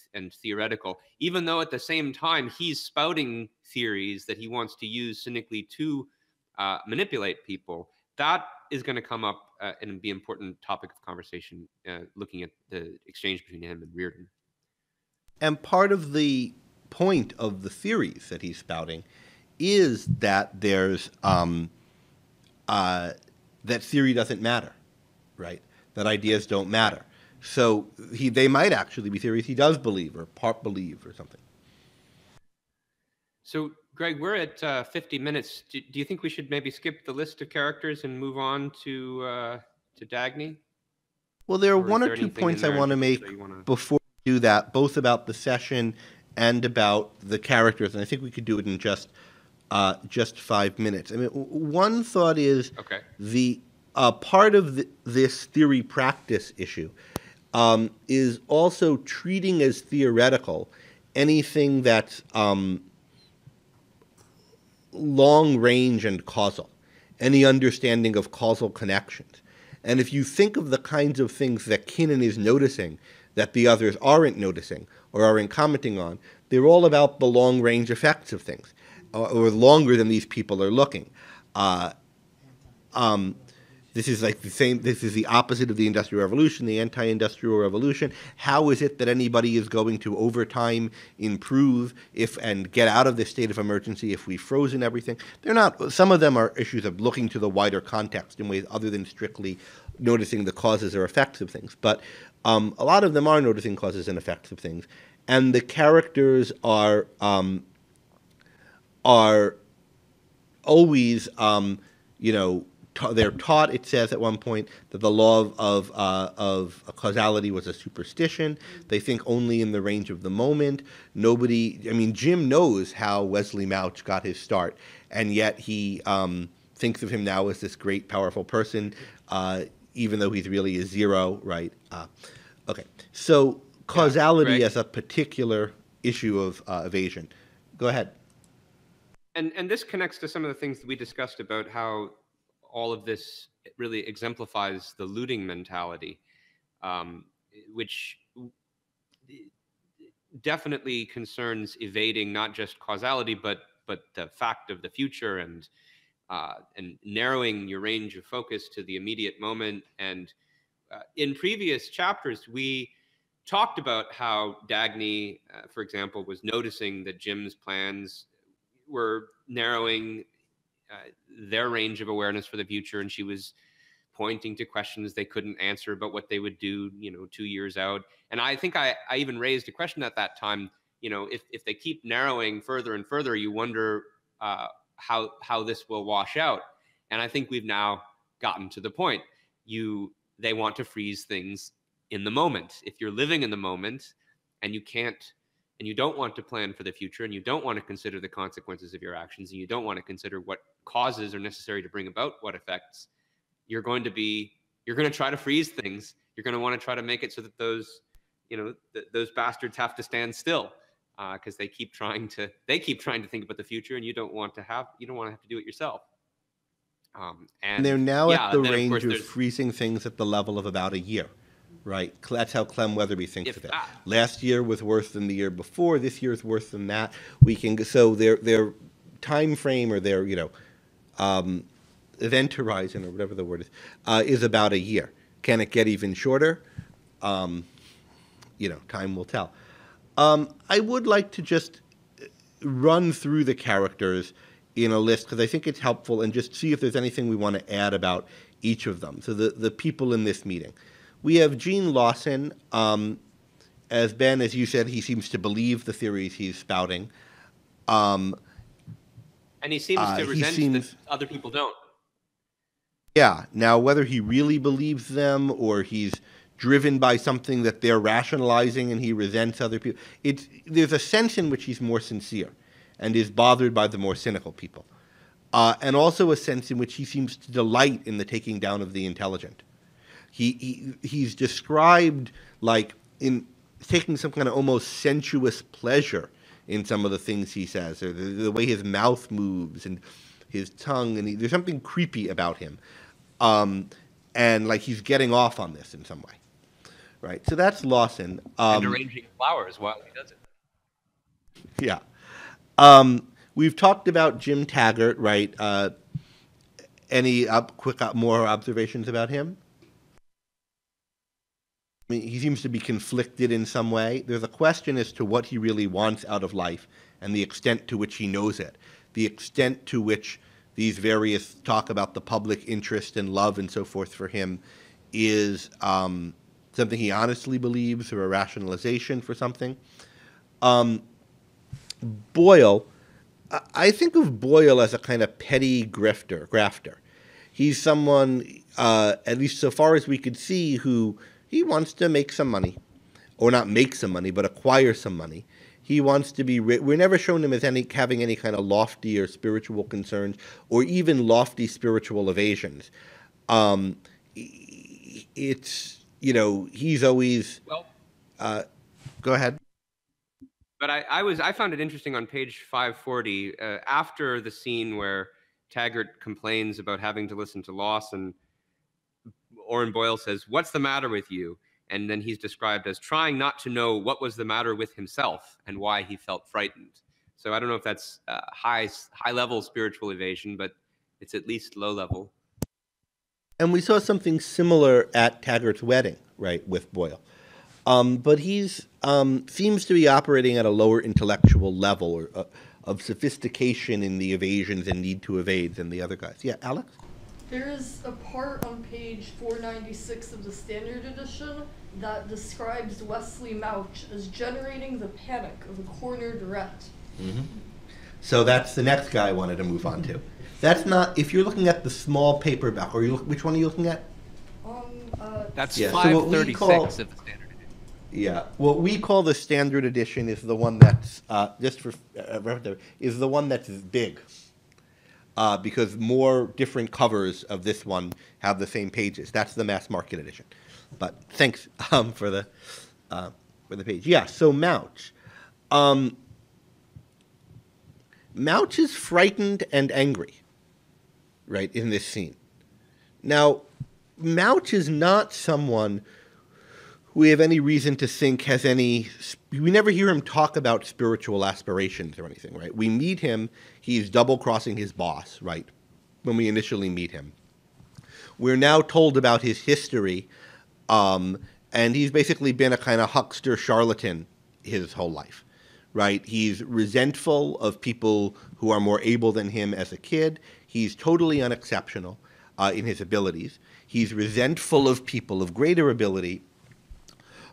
theoretical, even though at the same time he's spouting theories that he wants to use cynically to manipulate people. That is going to come up and be an important topic of conversation, looking at the exchange between him and Rearden. And part of the point of the theories that he's spouting is that there's that theory doesn't matter, right? That ideas don't matter. So they might actually be theories he does believe or part believe or something. So, Greg, we're at 50 minutes. Do you think we should maybe skip the list of characters and move on to Dagny? Well, there are one or two points I want to make before we do that, both about the session and about the characters, and I think we could do it in just 5 minutes. I mean, one thought is the part of this theory practice issue is also treating as theoretical anything that's long range and causal, any understanding of causal connections. And if you think of the kinds of things that Kenan is noticing that the others aren't noticing or aren't commenting on, they're all about the long range effects of things, or longer than these people are looking. This is like the same. This is the opposite of the Industrial Revolution, the anti-industrial revolution. How is it that anybody is going to, over time, improve and get out of this state of emergency if we've frozen everything? They're not. Some of them are issues of looking to the wider context in ways other than strictly noticing the causes or effects of things. But a lot of them are noticing causes and effects of things, and the characters are always, they're taught, it says at one point, that the law of causality was a superstition. They think only in the range of the moment. Jim knows how Wesley Mouch got his start, and yet he thinks of him now as this great, powerful person, even though he's really a zero, right? Okay, so causality as a particular issue of evasion. Go ahead. And this connects to some of the things that we discussed about how all of this really exemplifies the looting mentality, which definitely concerns evading not just causality, but the fact of the future and narrowing your range of focus to the immediate moment. And in previous chapters, we talked about how Dagny, for example, was noticing that Jim's plans were narrowing their range of awareness for the future, and she was pointing to questions they couldn't answer about what they would do, 2 years out. And I think I even raised a question at that time. If they keep narrowing further and further, you wonder how this will wash out. And I think we've now gotten to the point. They want to freeze things in the moment. If you're living in the moment and you can't, and you don't want to plan for the future, and you don't want to consider the consequences of your actions, and you don't want to consider what causes are necessary to bring about what effects, you're going to try to freeze things. You're going to want to try to make it so that those bastards have to stand still, because they keep trying to think about the future, and you don't want to have to do it yourself. And they're now at the range of freezing things at the level of about a year. Right, that's how Clem Weatherby thinks of it. Last year was worse than the year before. This year is worse than that. So their time frame, or their event horizon, or whatever the word is about a year. Can it get even shorter? Time will tell. I would like to just run through the characters in a list, because I think it's helpful, and just see if there's anything we want to add about each of them. So the people in this meeting. We have Gene Lawson. As Ben, as you said, he seems to believe the theories he's spouting. And he seems to resent that other people don't. Yeah. Now, whether he really believes them or he's driven by something that they're rationalizing and he resents other people, there's a sense in which he's more sincere and is bothered by the more cynical people. And also a sense in which he seems to delight in the taking down of the intelligent. He's described like in taking some kind of almost sensuous pleasure in some of the things he says, or the way his mouth moves and his tongue, and there's something creepy about him, and like he's getting off on this in some way, right? So that's Lawson. And arranging flowers while he does it. Yeah. We've talked about Jim Taggart, right? Any more observations about him? I mean, he seems to be conflicted in some way. There's a question as to what he really wants out of life and the extent to which he knows it, the extent to which these various talk about the public interest and love and so forth for him is something he honestly believes or a rationalization for something. Boyle, I think of Boyle as a kind of petty grafter. He's someone, at least so far as we could see, who he wants to make some money, or not make some money, but acquire some money. He wants to be rich. We're never shown him as having any kind of lofty or spiritual concerns, or even lofty spiritual evasions. He's always. Well, go ahead. But I found it interesting on page 540, after the scene where Taggart complains about having to listen to Lawson, Orrin Boyle says, "What's the matter with you?" And then he's described as trying not to know what was the matter with himself and why he felt frightened. So I don't know if that's high level spiritual evasion, but it's at least low level. And we saw something similar at Taggart's wedding, right, with Boyle. But he's seems to be operating at a lower intellectual level or, of sophistication in the evasions and need to evade than the other guys. Yeah, Alex? There is a part on page 496 of the Standard Edition that describes Wesley Mouch as generating the panic of a cornered rat. Mm-hmm. So that's the next guy I wanted to move on to. That's not, if you're looking at the small paperback, or which one are you looking at? That's Yeah, so 536 what we call- of the Standard Edition. Yeah, what we call the Standard Edition is the one that's, just for, is the one that's big. Because more different covers of this one have the same pages. That's the mass market edition. But thanks for the page. Yeah, so Mouch. Mouch is frightened and angry, right, in this scene. Now, Mouch is not someone who we have any reason to think has any, we never hear him talk about spiritual aspirations or anything, right? We meet him, he's double-crossing his boss, right, when we initially meet him. We're now told about his history, and he's basically been a kind of huckster charlatan his whole life, right? He's resentful of people who are more able than him as a kid. He's totally unexceptional in his abilities. He's resentful of people of greater ability,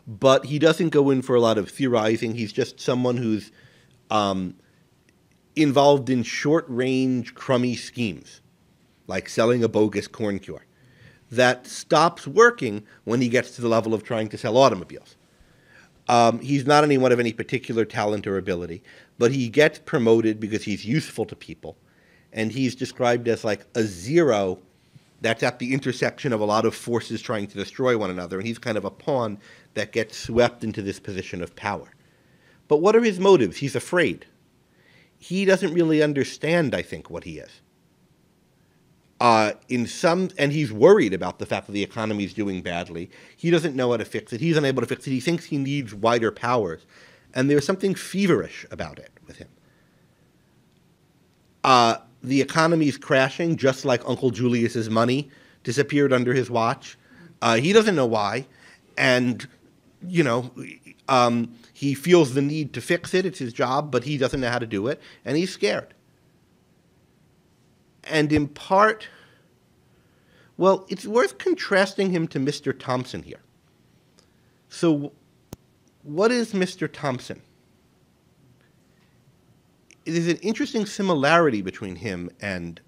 but he doesn't go in for a lot of theorizing. He's just someone who's involved in short-range, crummy schemes, like selling a bogus corn cure, that stops working when he gets to the level of trying to sell automobiles. He's not anyone of any particular talent or ability, but he gets promoted because he's useful to people, and he's described as like a zero that's at the intersection of a lot of forces trying to destroy one another, and he's kind of a pawn that gets swept into this position of power. But what are his motives? He's afraid. He doesn't really understand, I think, what he is. And he's worried about the fact that the economy is doing badly. He doesn't know how to fix it. He's unable to fix it. He thinks he needs wider powers. And there's something feverish about it with him. The economy's crashing, just like Uncle Julius's money disappeared under his watch. He doesn't know why. And, you know, he feels the need to fix it. It's his job, but he doesn't know how to do it. And he's scared. And in part, well, it's worth contrasting him to Mr. Thompson here. So what is Mr. Thompson? It is an interesting similarity between him and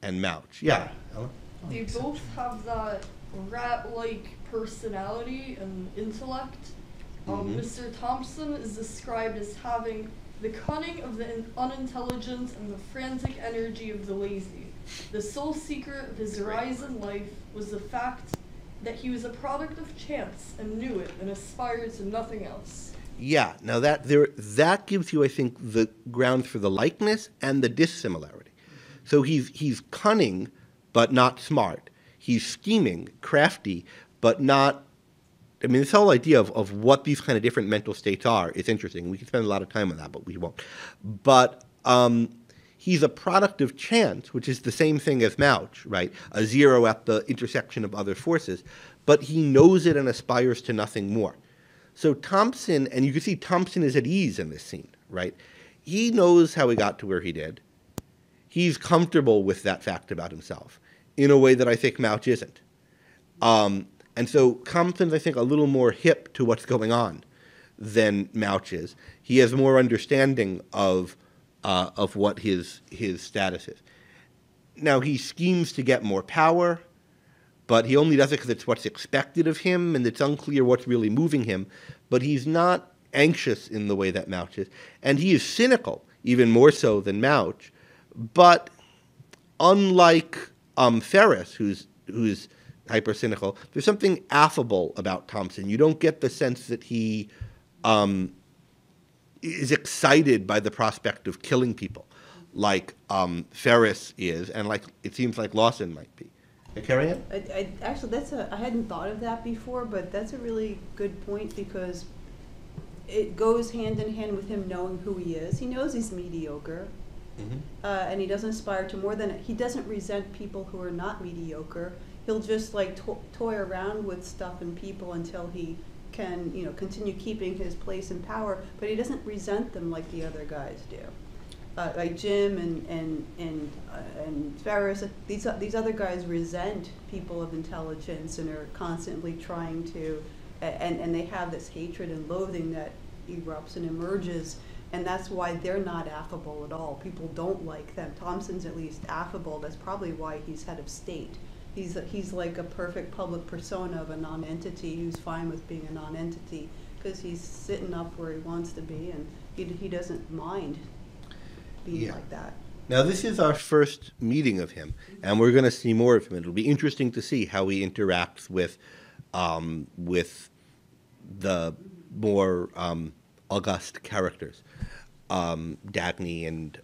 Mouch. Yeah. They both have that rat-like personality and intellect. Mr. Thompson is described as having the cunning of the unintelligent and the frantic energy of the lazy. The sole secret of his rise in life was the fact that he was a product of chance and knew it and aspired to nothing else. Yeah, now that gives you, I think, the grounds for the likeness and the dissimilarity. So he's cunning, but not smart. He's scheming, crafty, but not. I mean, this whole idea of what these kind of different mental states are is interesting. We can spend a lot of time on that, but we won't. But he's a product of chance, which is the same thing as Mouch, right? A zero at the intersection of other forces. But he knows it and aspires to nothing more. So Thompson, and you can see Thompson is at ease in this scene, right? He knows how he got to where he did. He's comfortable with that fact about himself in a way that I think Mouch isn't. And so Thompson's, I think, a little more hip to what's going on than Mouch is. He has more understanding of what his status is. Now, he schemes to get more power, but he only does it because it's what's expected of him, and it's unclear what's really moving him. But he's not anxious in the way that Mouch is. And he is cynical, even more so than Mouch. But unlike Ferris, who's hyper-cynical, there's something affable about Thompson. You don't get the sense that he is excited by the prospect of killing people, like Ferris is, and like it seems like Lawson might be. Carry it? Actually, I hadn't thought of that before, but that's a really good point because it goes hand in hand with him knowing who he is. He knows he's mediocre. And he doesn't aspire to more than it. He doesn't resent people who are not mediocre. He'll just like toy around with stuff and people until he can, continue keeping his place in power. But he doesn't resent them like the other guys do. Like Jim and Ferris, these other guys resent people of intelligence and are constantly trying to, and they have this hatred and loathing that erupts and emerges, and that's why they're not affable at all. People don't like them. Thompson's at least affable. That's probably why he's head of state. He's like a perfect public persona of a non-entity who's fine with being a non-entity because he's sitting up where he wants to be, and he doesn't mind being like that. Now, this is our first meeting of him, and we're going to see more of him. It'll be interesting to see how he interacts with the more august characters, Dagny and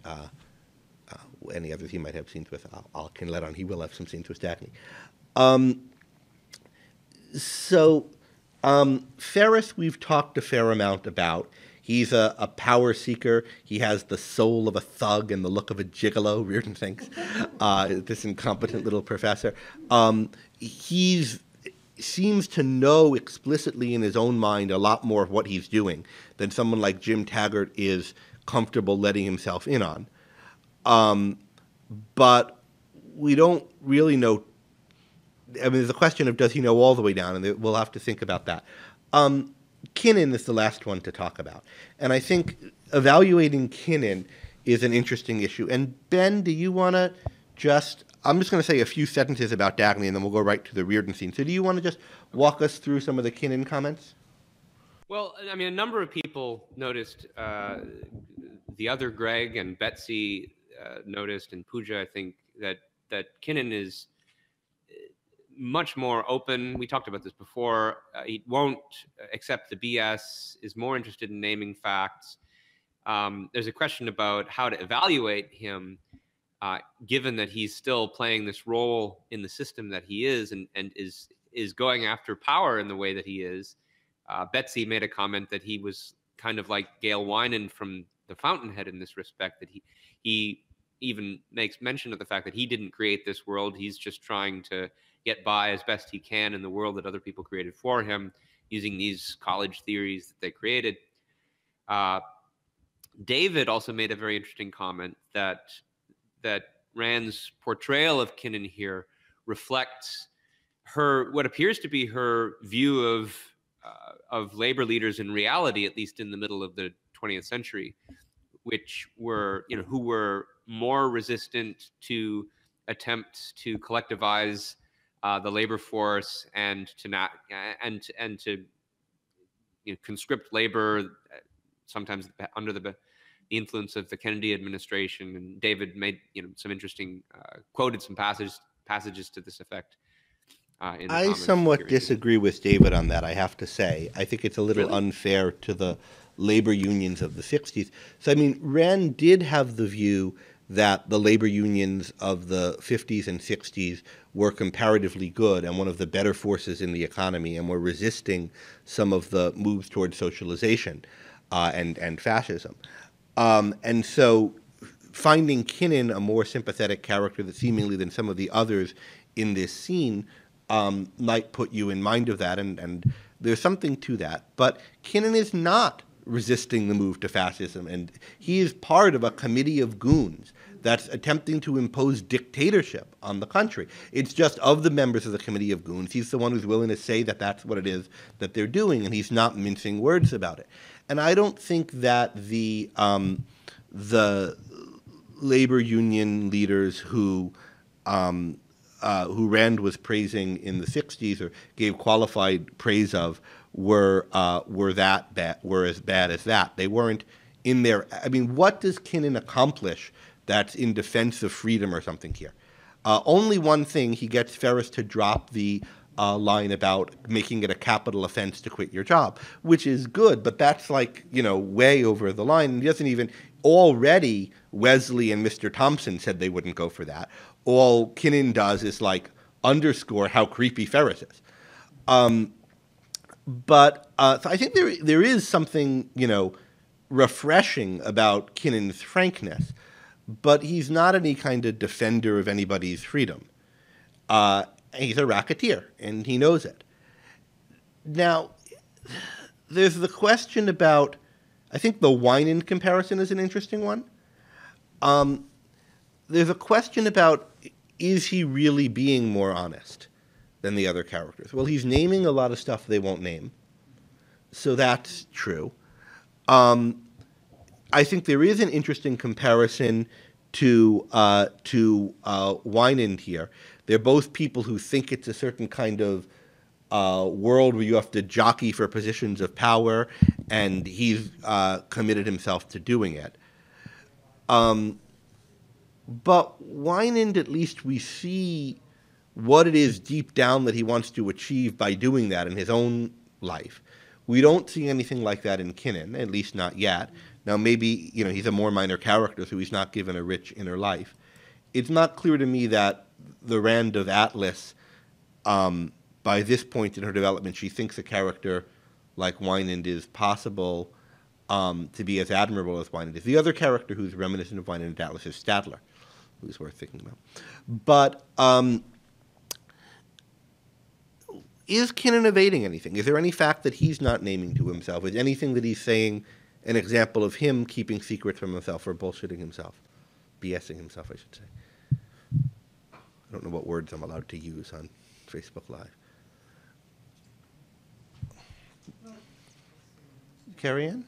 any others he might have scenes with. I can let on. He will have some scenes with Dagny. Ferris, we've talked a fair amount about. He's a power seeker. He has the soul of a thug and the look of a gigolo, Rearden thinks, this incompetent little professor. He seems to know explicitly in his own mind a lot more of what he's doing than someone like Jim Taggart is comfortable letting himself in on. But we don't really know. I mean, there's a question of does he know all the way down, and we'll have to think about that. Kenan is the last one to talk about. And I think evaluating Kenan is an interesting issue. And Ben, do you want to I'm just going to say a few sentences about Dagny, and then we'll go right to the Rearden scene. So do you want to just walk us through some of the Kenan comments? Well, I mean, a number of people noticed, the other Greg and Betsy noticed, and Pooja, I think, that Kenan is much more open. We talked about this before. He won't accept the BS, is more interested in naming facts. There's a question about how to evaluate him, given that he's still playing this role in the system that he is and is going after power in the way that he is. Betsy made a comment that he was kind of like Gail Wynan from The Fountainhead in this respect, that he even makes mention of the fact that he didn't create this world. He's just trying to get by as best he can in the world that other people created for him, using these college theories that they created. David also made a very interesting comment that Rand's portrayal of Kenan here reflects what appears to be her view of labor leaders in reality, at least in the middle of the 20th century, which were, who were more resistant to attempts to collectivize the labor force and to conscript labor, sometimes under the influence of the Kennedy administration. And David made some interesting quoted some passages to this effect. I somewhat disagree with David on that, I have to say. I think it's a little unfair to the labor unions of the 60s. So, I mean, Rand did have the view that the labor unions of the 50s and 60s were comparatively good and one of the better forces in the economy, and were resisting some of the moves towards socialization and fascism. And so finding Kenan a more sympathetic character seemingly than some of the others in this scene might put you in mind of that, and there's something to that. But Kenan is not resisting the move to fascism, and he is part of a committee of goons that's attempting to impose dictatorship on the country. It's just of the members of the committee of goons, he's the one who's willing to say that that's what it is that they're doing, and he's not mincing words about it. And I don't think that the labor union leaders who Rand was praising in the 60s or gave qualified praise of were as bad as that. They weren't in there. I mean, what does Kenan accomplish that's in defense of freedom or something here? Only one thing: he gets Ferris to drop the line about making it a capital offense to quit your job, which is good, but that's like, way over the line. And he doesn't even, already Wesley and Mr. Thompson said they wouldn't go for that. All Kenan does is like underscore how creepy Ferris is. So I think there is something, refreshing about Kenan's frankness. but he's not any kind of defender of anybody's freedom. He's a racketeer, and he knows it. Now, there's the question about, I think the Winan comparison is an interesting one. There's a question about, is he really being more honest than the other characters? Well, he's naming a lot of stuff they won't name, so that's true. I think there is an interesting comparison to Winan here. They're both people who think it's a certain kind of world where you have to jockey for positions of power, and he's committed himself to doing it. But Winan, at least we see what it is deep down that he wants to achieve by doing that in his own life. We don't see anything like that in Kenan, at least not yet. Now, maybe, he's a more minor character, so he's not given a rich inner life. It's not clear to me that the Rand of Atlas, by this point in her development, she thinks a character like Winan is possible to be as admirable as Winan is. The other character who's reminiscent of Winan and Atlas is Stadler, who's worth thinking about. But is Kenan evading anything? Is there any fact that he's not naming to himself? Is anything that he's saying an example of him keeping secrets from himself or bullshitting himself? BSing himself, I should say. I don't know what words I'm allowed to use on Facebook Live. Carrie Ann?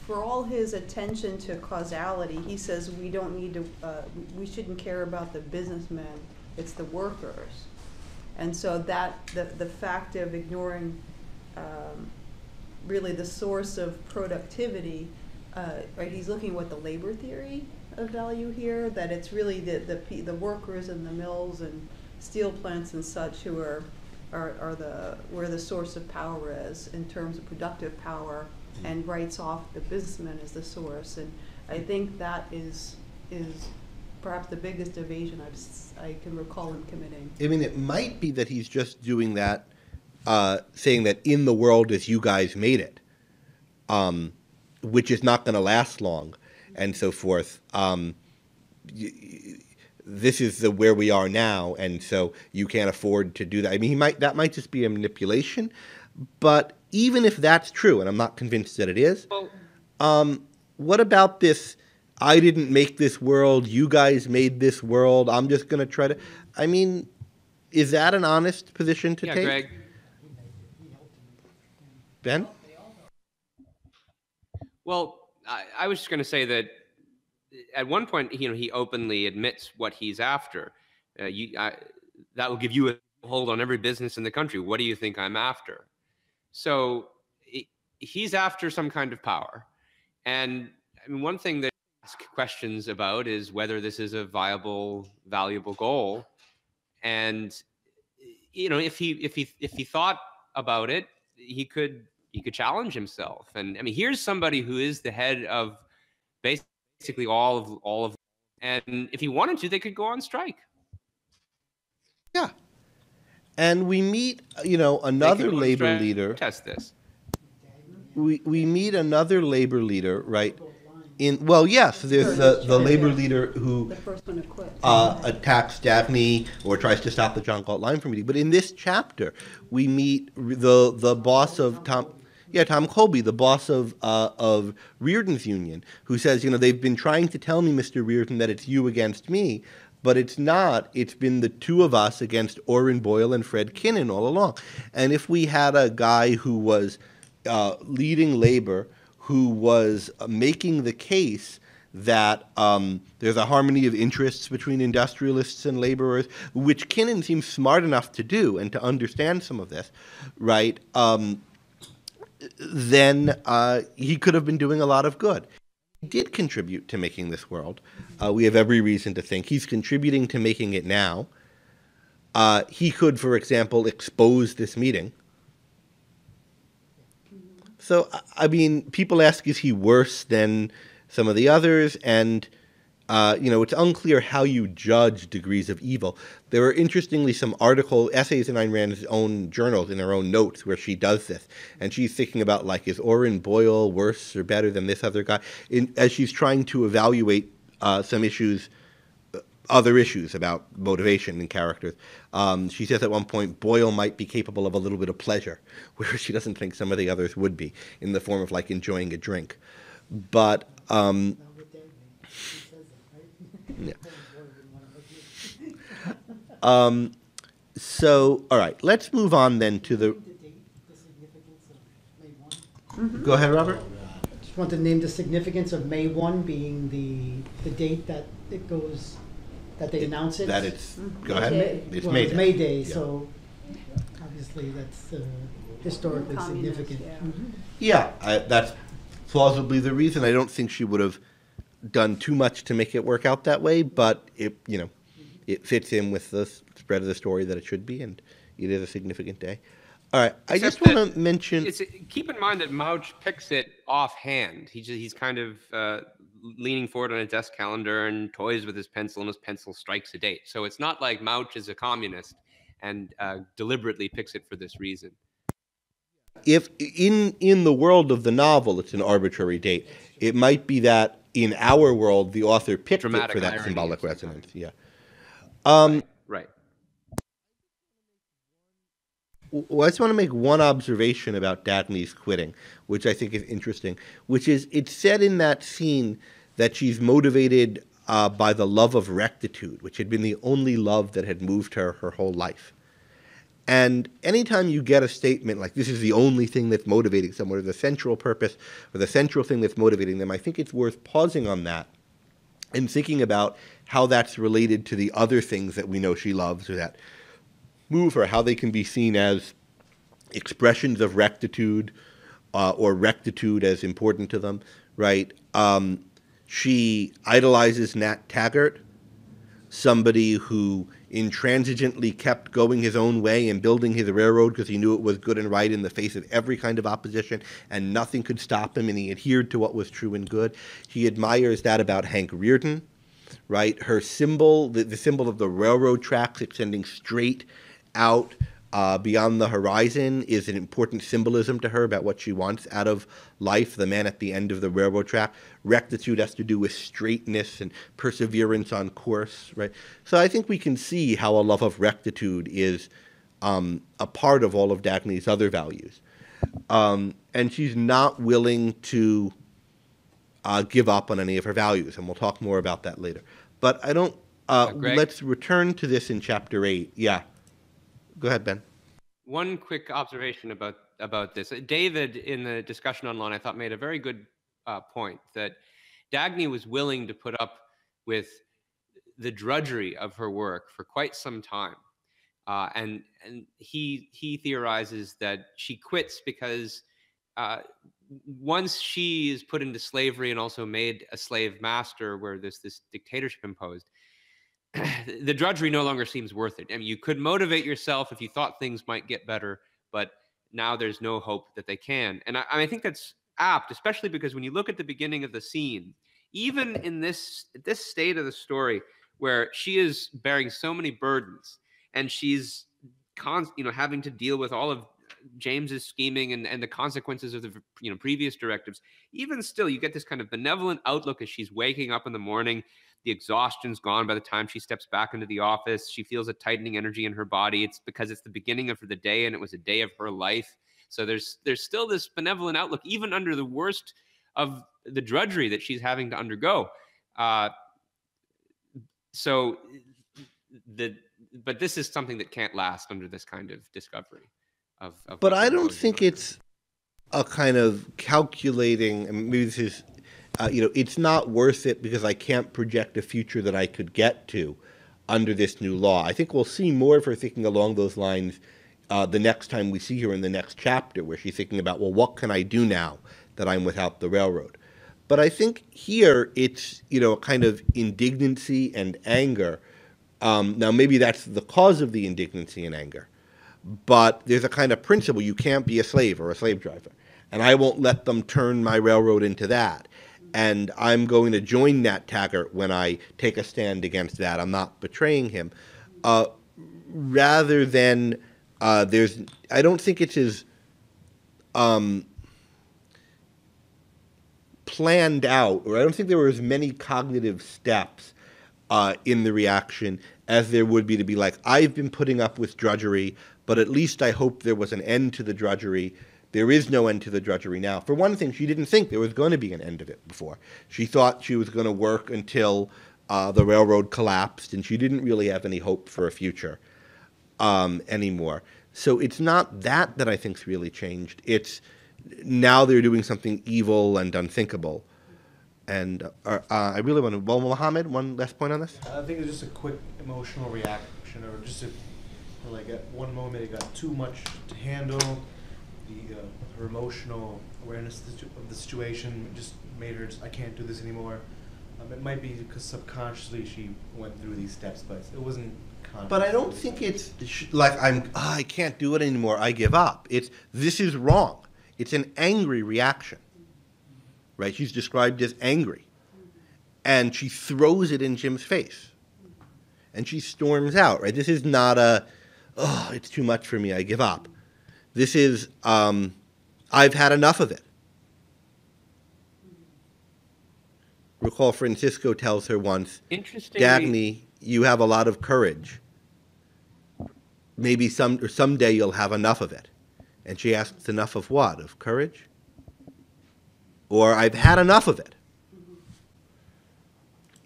For all his attention to causality, he says we don't need to, we shouldn't care about the businessmen, it's the workers. And so that, the fact of ignoring really the source of productivity, right, he's looking at what the labor theory of value here, that it's really the workers in the mills and steel plants and such who are where the source of power is in terms of productive power, and writes off the businessman as the source. And I think that is perhaps the biggest evasion I can recall him committing. I mean, it might be that he's just doing that, saying that in the world as you guys made it, which is not going to last long, and so forth. This is where we are now, and so you can't afford to do that. I mean, that might just be a manipulation, but even if that's true, and I'm not convinced that it is, what about this, I didn't make this world, you guys made this world, I'm just going to try to, I mean, is that an honest position to take? Greg. Ben? Well, I was just going to say that at one point, he openly admits what he's after. That will give you a hold on every business in the country. What do you think I'm after? So he's after some kind of power. And I mean, one thing that I ask questions about is whether this is a viable, valuable goal. And if he thought about it, he could challenge himself. And I mean, here's somebody who is the head of basically all of, and if he wanted to, they could go on strike. Yeah. And we meet, another labor leader. Test this. We meet another labor leader, right? Yes, there's the labor leader who The first one to quit. Attacks Dagny or tries to stop the John Galt line from meeting. But in this chapter, we meet the boss of Tom Colby, the boss of Rearden's union, who says, they've been trying to tell me, Mr. Rearden, that it's you against me, but it's not. It's been the two of us against Orrin Boyle and Fred Kenan all along. And if we had a guy who was leading labor, who was making the case that there's a harmony of interests between industrialists and laborers, which Kenan seems smart enough to do and to understand some of this, right? Then he could have been doing a lot of good. He did contribute to making this world. We have every reason to think he's contributing to making it now. He could, for example, expose this meeting. So, I mean, people ask, is he worse than some of the others? And it's unclear how you judge degrees of evil. There are interestingly some essays in Ayn Rand's own journals, in her own notes, where she does this. And she's thinking about, like, is Orrin Boyle worse or better than this other guy? As she's trying to evaluate some issues, other issues about motivation and characters. She says at one point, Boyle might be capable of a little bit of pleasure, whereas she doesn't think some of the others would be, in the form of, like, enjoying a drink. But yeah. So, all right, let's move on then to the. Go ahead, Robert. Just want to name the significance of May 1 being the date that it goes, that they announce it. That it's. Go ahead. It's Well, May it's Day. May Day, Yeah. so obviously that's historically Communist, significant. yeah. Yeah, that's plausibly the reason. I don't think she would have done too much to make it work out that way, but it fits in with the spread of the story that it should be, and it is a significant day. All right, I just Except want to mention. keep in mind that Mouch picks it offhand. He's kind of leaning forward on a desk calendar and toys with his pencil, and his pencil strikes a date. So it's not like Mouch is a communist and deliberately picks it for this reason. If in the world of the novel it's an arbitrary date, it might be that in our world the author picked Dramatic it for that irony symbolic of some resonance. Yeah. Right. Well, I just want to make one observation about Dagny's quitting, which I think is interesting, which is it's said in that scene that she's motivated by the love of rectitude, which had been the only love that had moved her whole life. And anytime you get a statement like this is the only thing that's motivating someone, or the central purpose, or the central thing that's motivating them, I think it's worth pausing on that and thinking about how that's related to the other things that we know she loves or that move her, how they can be seen as expressions of rectitude or rectitude as important to them, right? She idolizes Nat Taggart, somebody who intransigently kept going his own way and building his railroad because he knew it was good and right in the face of every kind of opposition, and nothing could stop him, and he adhered to what was true and good. He admires that about Hank Rearden, right? Her symbol, the symbol of the railroad tracks extending straight out beyond the horizon, is an important symbolism to her about what she wants out of life, the man at the end of the railroad track. Rectitude has to do with straightness and perseverance on course, right? So I think we can see how a love of rectitude is a part of all of Dagny's other values. And she's not willing to give up on any of her values, and we'll talk more about that later. But I don't, Greg? let's return to this in chapter 8. Yeah. Go ahead, Ben. One quick observation about this. David, in the discussion online, I thought made a very good point that Dagny was willing to put up with the drudgery of her work for quite some time. And he theorizes that she quits because once she is put into slavery and also made a slave master where there's this dictatorship imposed, the drudgery no longer seems worth it. I mean, you could motivate yourself if you thought things might get better, but now there's no hope that they can. And I think that's apt, especially because when you look at the beginning of the scene, even in this state of the story where she is bearing so many burdens and she's having to deal with all of James's scheming and the consequences of the previous directives, even still you get this kind of benevolent outlook as she's waking up in the morning. The exhaustion's gone by the time she steps back into the office. She feels a tightening energy in her body. It's because it's the beginning of the day and it was a day of her life. So there's still this benevolent outlook, even under the worst of the drudgery that she's having to undergo. But this is something that can't last under this kind of discovery. But I don't think it's a kind of calculating, I mean, maybe this is, it's not worth it because I can't project a future that I could get to under this new law. I think we'll see more of her thinking along those lines the next time we see her in the next chapter, where she's thinking about, well, what can I do now that I'm without the railroad? But I think here it's, a kind of indignancy and anger. Now, maybe that's the cause of the indignancy and anger, but there's a kind of principle: you can't be a slave or a slave driver, and I won't let them turn my railroad into that. and I'm going to join Nat Taggart when I take a stand against that. I'm not betraying him. Rather than I don't think it's as planned out, or I don't think there were as many cognitive steps in the reaction as there would be to be like, I've been putting up with drudgery, but at least I hope there was an end to the drudgery. There is no end to the drudgery now. For one thing, she didn't think there was going to be an end of it before. She thought she was going to work until the railroad collapsed, and she didn't really have any hope for a future anymore. So it's not that I think's really changed. It's now they're doing something evil and unthinkable. And I really want to, well, Mohammed, one last point on this? I think it's just a quick emotional reaction, or just like at one moment it got too much to handle. Her emotional awareness of the situation just made her I can't do this anymore. It might be because subconsciously she went through these steps, but it wasn't conscious. But I don't think it's like I can't do it anymore, I give up. This is wrong. It's an angry reaction, right? She's described as angry. And she throws it in Jim's face. And she storms out, right? This is not it's too much for me, I give up. This is, I've had enough of it. Recall Francisco tells her once, Dagny, you have a lot of courage. Maybe someday you'll have enough of it. And she asks, enough of what? Of courage? Or I've had enough of it.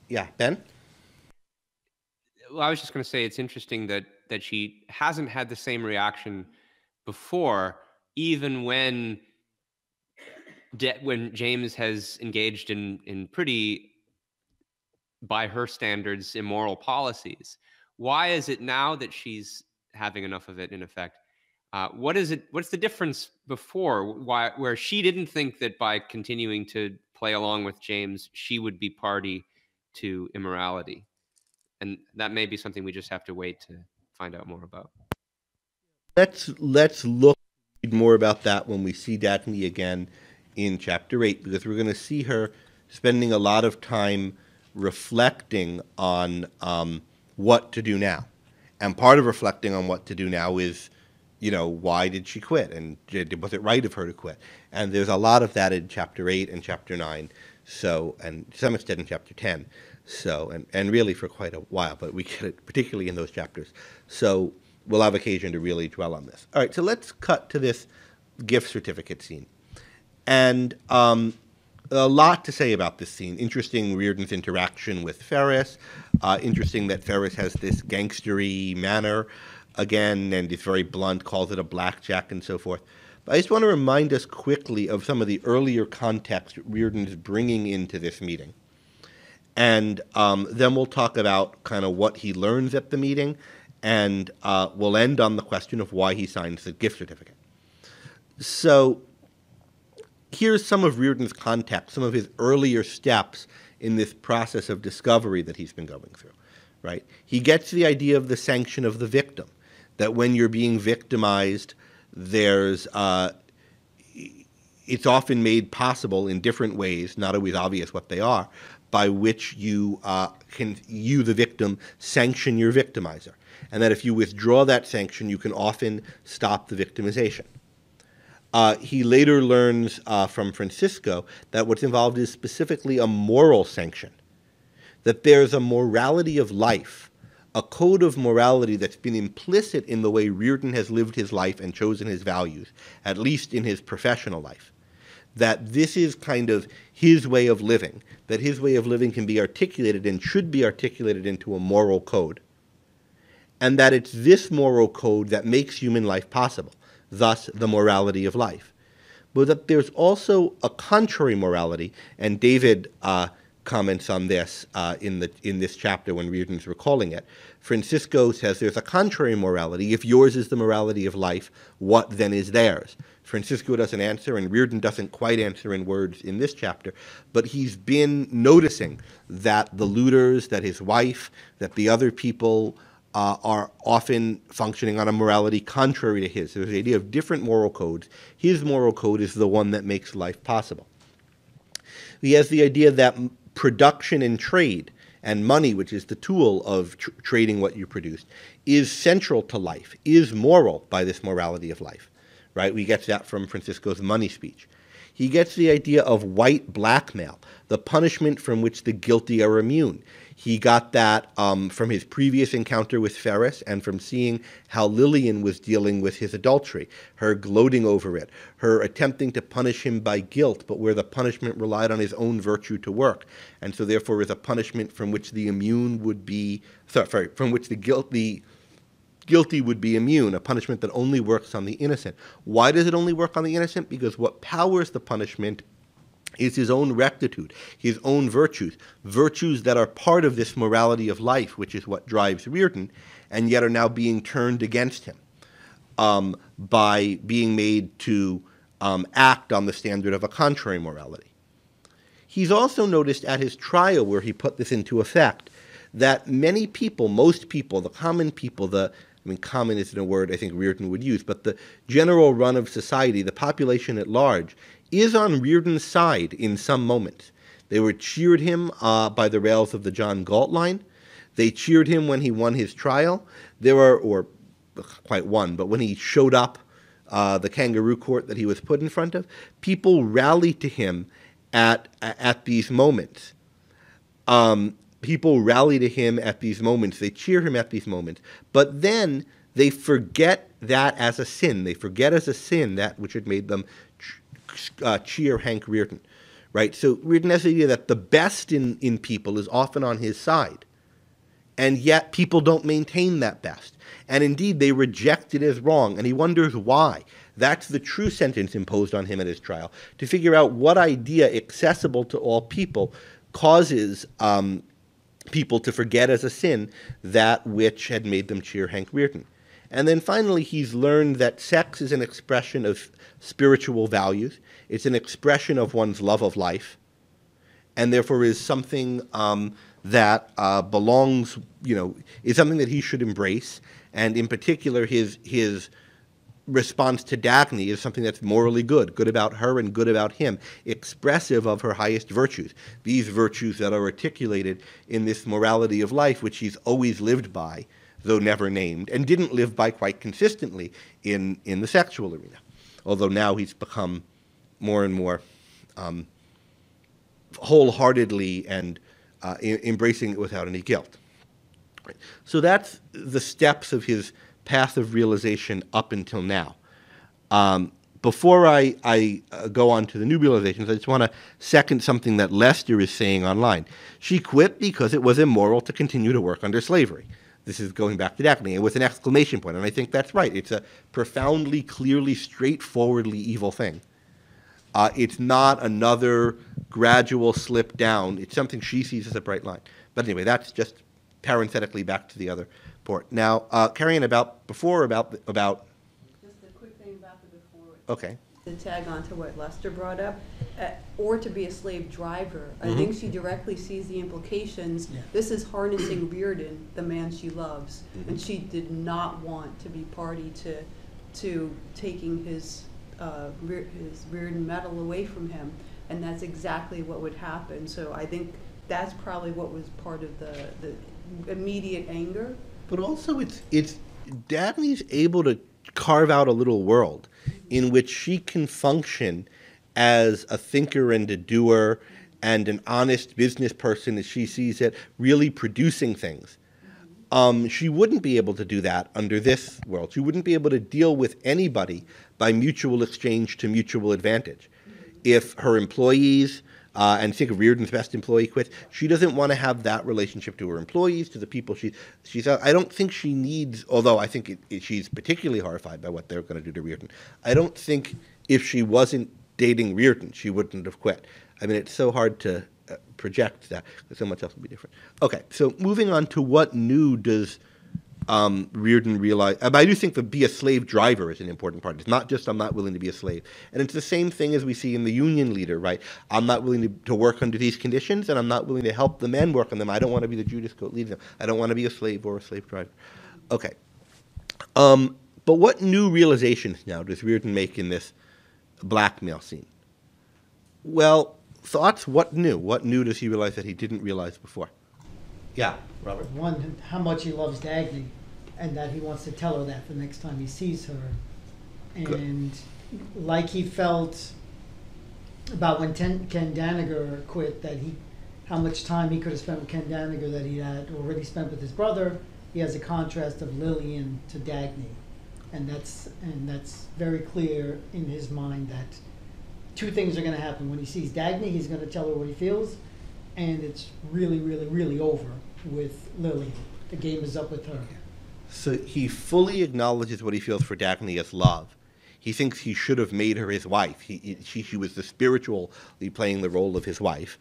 Yeah, Ben? Well, I was just going to say it's interesting that she hasn't had the same reaction before, even when James has engaged in pretty, by her standards, immoral policies. Why is it now that she's having enough of it, in effect? What's the difference before, where she didn't think that by continuing to play along with James, she would be party to immorality? And that may be something we just have to wait to find out more about. Let's look more about that when we see Dagny again in chapter 8, because we're going to see her spending a lot of time reflecting on what to do now. And part of reflecting on what to do now is, why did she quit? And was it right of her to quit? And there's a lot of that in chapter 8 and chapter 9, and to some extent in chapter 10. And really for quite a while, but we get it particularly in those chapters. So we'll have occasion to really dwell on this. All right, so let's cut to this gift certificate scene. And a lot to say about this scene. Interesting Rearden's interaction with Ferris. Interesting that Ferris has this gangstery manner again, and is very blunt, calls it a blackjack and so forth. But I just want to remind us quickly of some of the earlier context Rearden is bringing into this meeting. And then we'll talk about kind of what he learns at the meeting, and we'll end on the question of why he signs the gift certificate. So here's some of Rearden's context, some of his earlier steps in this process of discovery that he's been going through, right? He gets the idea of the sanction of the victim, that when you're being victimized, there's it's often made possible in different ways, not always obvious what they are, by which you the victim, sanction your victimizer. And that if you withdraw that sanction, you can often stop the victimization. He later learns from Francisco that what's involved is specifically a moral sanction, that there's a morality of life, a code of morality that's been implicit in the way Rearden has lived his life and chosen his values, at least in his professional life. That this is kind of his way of living, that his way of living can be articulated and should be articulated into a moral code, and that it's this moral code that makes human life possible, thus the morality of life. But that there's also a contrary morality, and David comments on this in this chapter when Rearden's recalling it. Francisco says there's a contrary morality. If yours is the morality of life, what then is theirs? Francisco doesn't answer, and Rearden doesn't quite answer in words in this chapter, but he's been noticing that the looters, that his wife, that the other people are often functioning on a morality contrary to his. There's the idea of different moral codes. His moral code is the one that makes life possible. He has the idea that production and trade and money, which is the tool of trading what you produce, is central to life, is moral by this morality of life, right? We get that from Francisco's money speech. He gets the idea of white blackmail, the punishment from which the guilty are immune. He got that from his previous encounter with Ferris and from seeing how Lillian was dealing with his adultery, her gloating over it, her attempting to punish him by guilt, but where the punishment relied on his own virtue to work, and so therefore is a punishment from which the immune would be, from which the guilty would be immune, a punishment that only works on the innocent. Why does it only work on the innocent? Because what powers the punishment is his own rectitude, his own virtues, virtues that are part of this morality of life, which is what drives Rearden, and yet are now being turned against him by being made to act on the standard of a contrary morality. He's also noticed at his trial, where he put this into effect, that many people, most people, the common people, common isn't a word I think Rearden would use, but the general run of society, the population at large, is on Rearden's side in some moments. They were cheered him by the rails of the John Galt line. They cheered him when he won his trial. Or quite won, but when he showed up the kangaroo court that he was put in front of, people rallied to him at these moments. People rally to him at these moments. They cheer him at these moments. But then they forget that as a sin. They forget as a sin that which had made them cheer Hank Rearden, right? So Rearden has the idea that the best in people is often on his side, and yet people don't maintain that best. And indeed, they reject it as wrong, and he wonders why. That's the true sentence imposed on him at his trial, to figure out what idea accessible to all people causes people to forget as a sin that which had made them cheer Hank Rearden. And then finally, he's learned that sex is an expression of spiritual values. It's an expression of one's love of life, and therefore is something that belongs, is something that he should embrace. And in particular, his response to Dagny is something that's morally good about her and good about him, expressive of her highest virtues, these virtues that are articulated in this morality of life, which he's always lived by, though never named, and didn't live by quite consistently in the sexual arena, although now he's become more and more wholeheartedly and embracing it without any guilt. Right. So that's the steps of his path of realization up until now. Before I go on to the new realizations, I just want to second something that Lester is saying online. She quit because it was immoral to continue to work under slavery. This is going back to Dagny, and with an exclamation point, and I think that's right. It's a profoundly, clearly, straightforwardly evil thing. It's not another gradual slip down. It's something she sees as a bright line. But anyway, that's just parenthetically back to the other port. Now, carrying about. Just a quick thing about the before. Okay. To tag on to what Lester brought up, or to be a slave driver. I think she directly sees the implications. Yeah. This is harnessing Rearden, the man she loves, and she did not want to be party to taking his Rearden medal away from him, and that's exactly what would happen. So I think that's probably what was part of the immediate anger. But also, it's Dagny's able to carve out a little world in which she can function as a thinker and a doer and an honest business person as she sees it, really producing things. She wouldn't be able to do that under this world. She wouldn't be able to deal with anybody by mutual exchange to mutual advantage. If her employees, and think of Rearden's best employee quits, she doesn't want to have that relationship to her employees, to the people she's I don't think she needs, although I think she's particularly horrified by what they're going to do to Rearden. I don't think if she wasn't dating Rearden, she wouldn't have quit. I mean, it's so hard to project that, because so much else would be different. Okay, so moving on to what new does Rearden realize. I do think that be a slave driver is an important part. It's not just I'm not willing to be a slave. And it's the same thing as we see in the union leader, right? I'm not willing to work under these conditions, and I'm not willing to help the men work on them. I don't want to be the Judas goat leading them. I don't want to be a slave or a slave driver. Okay. But what new realizations now does Rearden make in this blackmail scene? Well, thoughts? What new? What new does he realize that he didn't realize before? Yeah, Robert. One, how much he loves Dagny, and that he wants to tell her that the next time he sees her. And like he felt about when Ken Daniger quit, that how much time he could have spent with Ken Daniger that he had already spent with his brother. He has a contrast of Lillian to Dagny, and that's very clear in his mind that two things are going to happen. When he sees Dagny, he's going to tell her what he feels, and it's really, really, really over with Lillian. The game is up with her. So he fully acknowledges what he feels for Dagny as love. He thinks he should have made her his wife. She was the spiritually playing the role of his wife.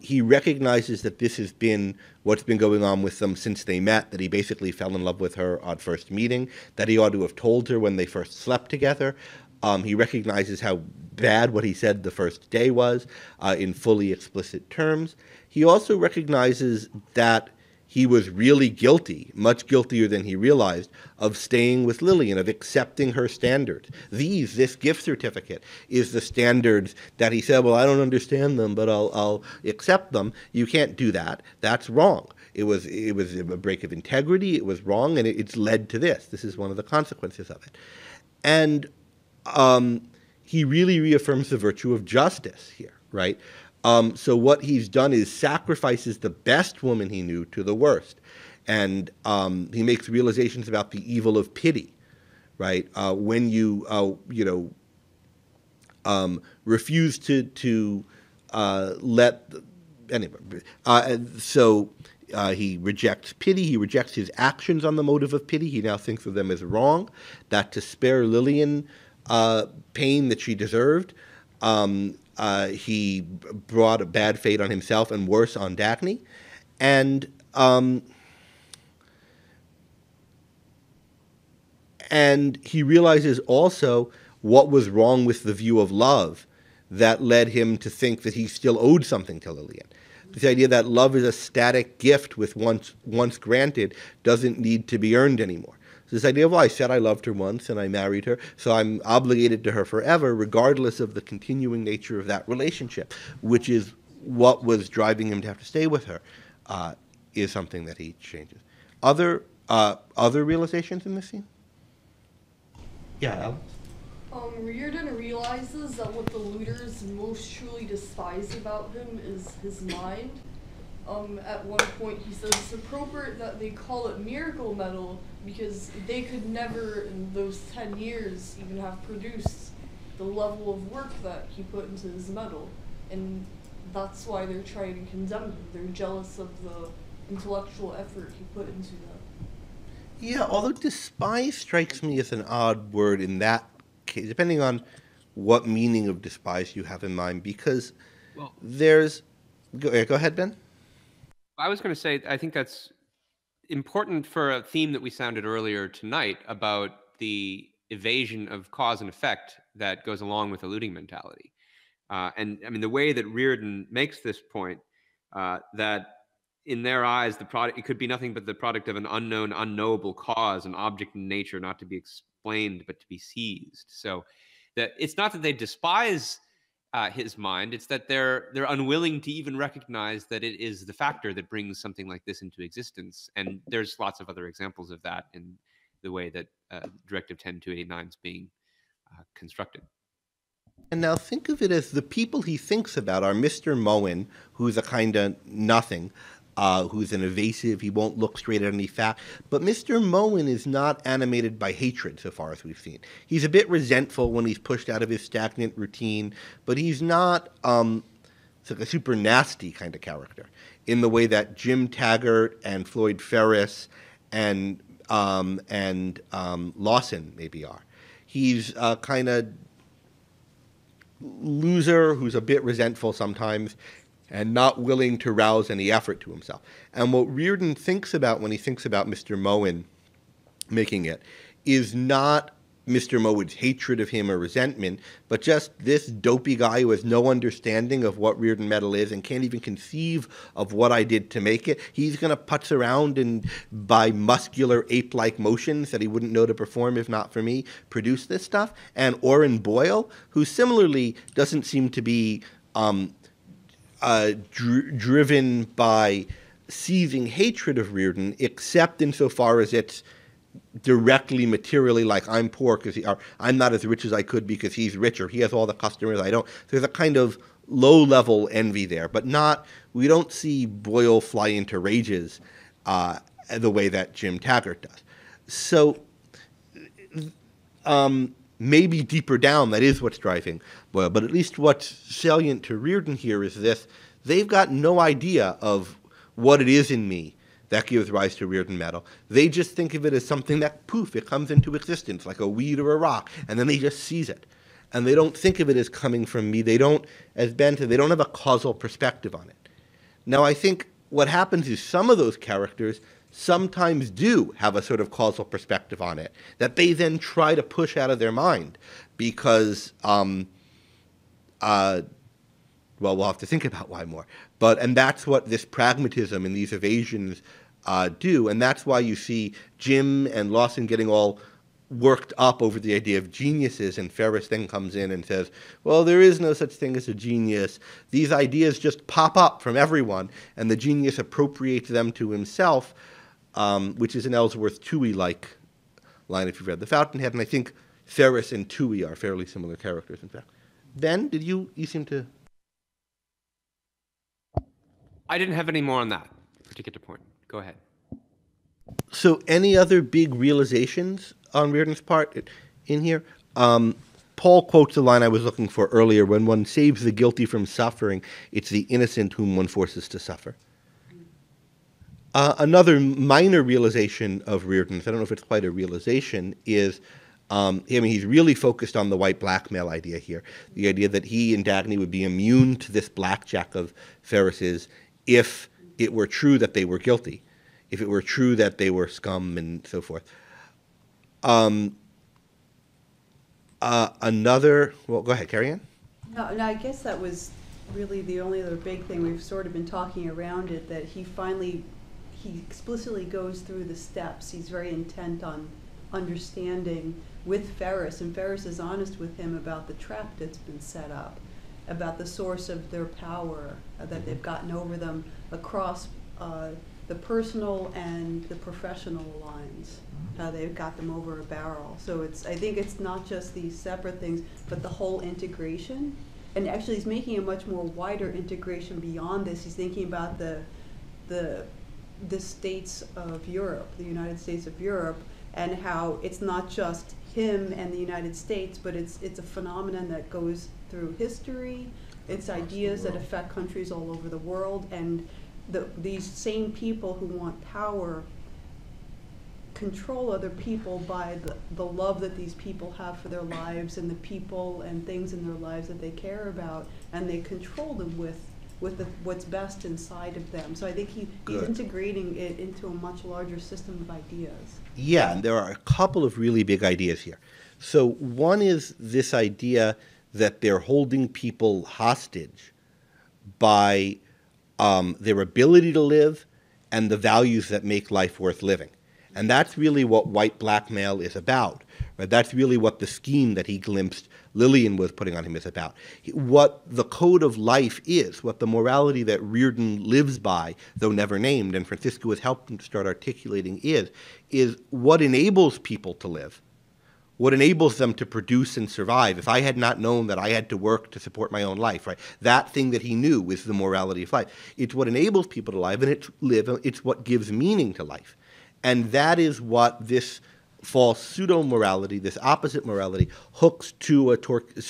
He recognizes that this has been what's been going on with them since they met, that he basically fell in love with her on first meeting, that he ought to have told her when they first slept together. He recognizes how bad what he said the first day was in fully explicit terms. He also recognizes that he was really guilty, much guiltier than he realized, of staying with Lillian, of accepting her standards. This gift certificate is the standards that he said, well, I don't understand them, but I'll accept them. You can't do that. That's wrong. It was a break of integrity. It was wrong, and it's led to this. This is one of the consequences of it. And he really reaffirms the virtue of justice here, right? So what he's done is sacrifices the best woman he knew to the worst. And he makes realizations about the evil of pity, right? When you, refuse to let, anyway. So he rejects pity. He rejects his actions on the motive of pity. He now thinks of them as wrong, that to spare Lillian pain that she deserved, he brought a bad fate on himself and worse on Dagny. And he realizes also what was wrong with the view of love that led him to think that he still owed something to Lillian. This idea that love is a static gift with once granted doesn't need to be earned anymore. So this idea of, well, I said I loved her once and I married her, so I'm obligated to her forever, regardless of the continuing nature of that relationship, which is what was driving him to have to stay with her, is something that he changes. Other realizations in this scene? Yeah, Al? Rearden realizes that what the looters most truly despise about him is his mind. At one point he says it's appropriate that they call it miracle metal because they could never in those 10 years even have produced the level of work that he put into his metal. And that's why they're trying to condemn him. They're jealous of the intellectual effort he put into that. Yeah, although despise strikes me as an odd word in that case, depending on what meaning of despise you have in mind, because there's... Go ahead, Ben. I was going to say, I think that's important for a theme that we sounded earlier tonight about the evasion of cause and effect that goes along with the looting mentality. And I mean, the way that Rearden makes this point, that in their eyes, the product, it could be nothing but the product of an unknown, unknowable cause, an object in nature not to be explained, but to be seized. So that it's not that they despise his mind, it's that they're unwilling to even recognize that it is the factor that brings something like this into existence. And there's lots of other examples of that in the way that Directive 10.289 is being constructed. And now think of it as the people he thinks about are Mr. Moen, who's a kind of nothing, who's an evasive, he won't look straight at any fact. But Mr. Moen is not animated by hatred so far as we've seen. He's a bit resentful when he's pushed out of his stagnant routine, but he's not it's like a super nasty kind of character in the way that Jim Taggart and Floyd Ferris and Lawson maybe are. He's a kind of loser who's a bit resentful sometimes and not willing to rouse any effort to himself. And what Rearden thinks about when he thinks about Mr. Moen making it is not Mr. Moen's hatred of him or resentment, but just this dopey guy who has no understanding of what Rearden metal is and can't even conceive of what I did to make it. He's going to putz around and, by muscular ape-like motions that he wouldn't know to perform if not for me, produce this stuff. And Orrin Boyle, who similarly doesn't seem to be driven by seething hatred of Rearden, except insofar as it's directly materially like I'm poor because I'm not as rich as I could because he's richer. He has all the customers I don't. There's a kind of low-level envy there, but we don't see Boyle fly into rages the way that Jim Taggart does. So maybe deeper down, that is what's driving Boyle, but at least what's salient to Rearden here is this. They've got no idea of what it is in me that gives rise to Rearden metal. They just think of it as something that, poof, it comes into existence, like a weed or a rock, and then they just seize it. And they don't think of it as coming from me. They don't, as Ben said, they don't have a causal perspective on it. Now, I think what happens is some of those characters sometimes do have a sort of causal perspective on it that they then try to push out of their mind because, well, we'll have to think about why more. And that's what this pragmatism and these evasions do, and that's why you see Jim and Lawson getting all worked up over the idea of geniuses, and Ferris then comes in and says, well, there is no such thing as a genius. These ideas just pop up from everyone, and the genius appropriates them to himself, which is an Ellsworth Toohey-like line if you've read The Fountainhead, and I think Ferris and Toohey are fairly similar characters, in fact. Ben, did you seem to... I didn't have any more on that particular point. Go ahead. So any other big realizations on Rearden's part in here? Paul quotes the line I was looking for earlier, when one saves the guilty from suffering, it's the innocent whom one forces to suffer. Another minor realization of Rearden's, I don't know if it's quite a realization, is he's really focused on the white blackmail idea here, the idea that he and Dagny would be immune to this blackjack of Ferris's if it were true that they were guilty, if it were true that they were scum and so forth. Well, go ahead, carry on. No, I guess that was really the only other big thing. We've sort of been talking around it, that he explicitly goes through the steps. He's very intent on understanding with Ferris, and Ferris is honest with him about the trap that's been set up, about the source of their power that they've gotten over them across the personal and the professional lines, how they've got them over a barrel. So I think it's not just these separate things, but the whole integration. And actually he's making a much more wider integration beyond this. He's thinking about the states of Europe, the United States of Europe, and how it's not just him and the United States, but it's a phenomenon that goes through history. It's ideas that affect countries all over the world, and these same people who want power control other people by the love that these people have for their lives and the people and things in their lives that they care about, and they control them with what's best inside of them. So I think he's integrating it into a much larger system of ideas. Yeah, and there are a couple of really big ideas here. So one is this idea that they're holding people hostage by their ability to live and the values that make life worth living. And that's really what white blackmail is about. Right? That's really what the scheme that he glimpsed Lillian was putting on him is about. What the code of life is, what the morality that Rearden lives by, though never named, and Francisco has helped him to start articulating is what enables people to live, what enables them to produce and survive. If I had not known that I had to work to support my own life, right? That thing that he knew is the morality of life. It's what enables people to live, and it's what gives meaning to life. And that is what this false pseudo-morality, this opposite morality, hooks to a torture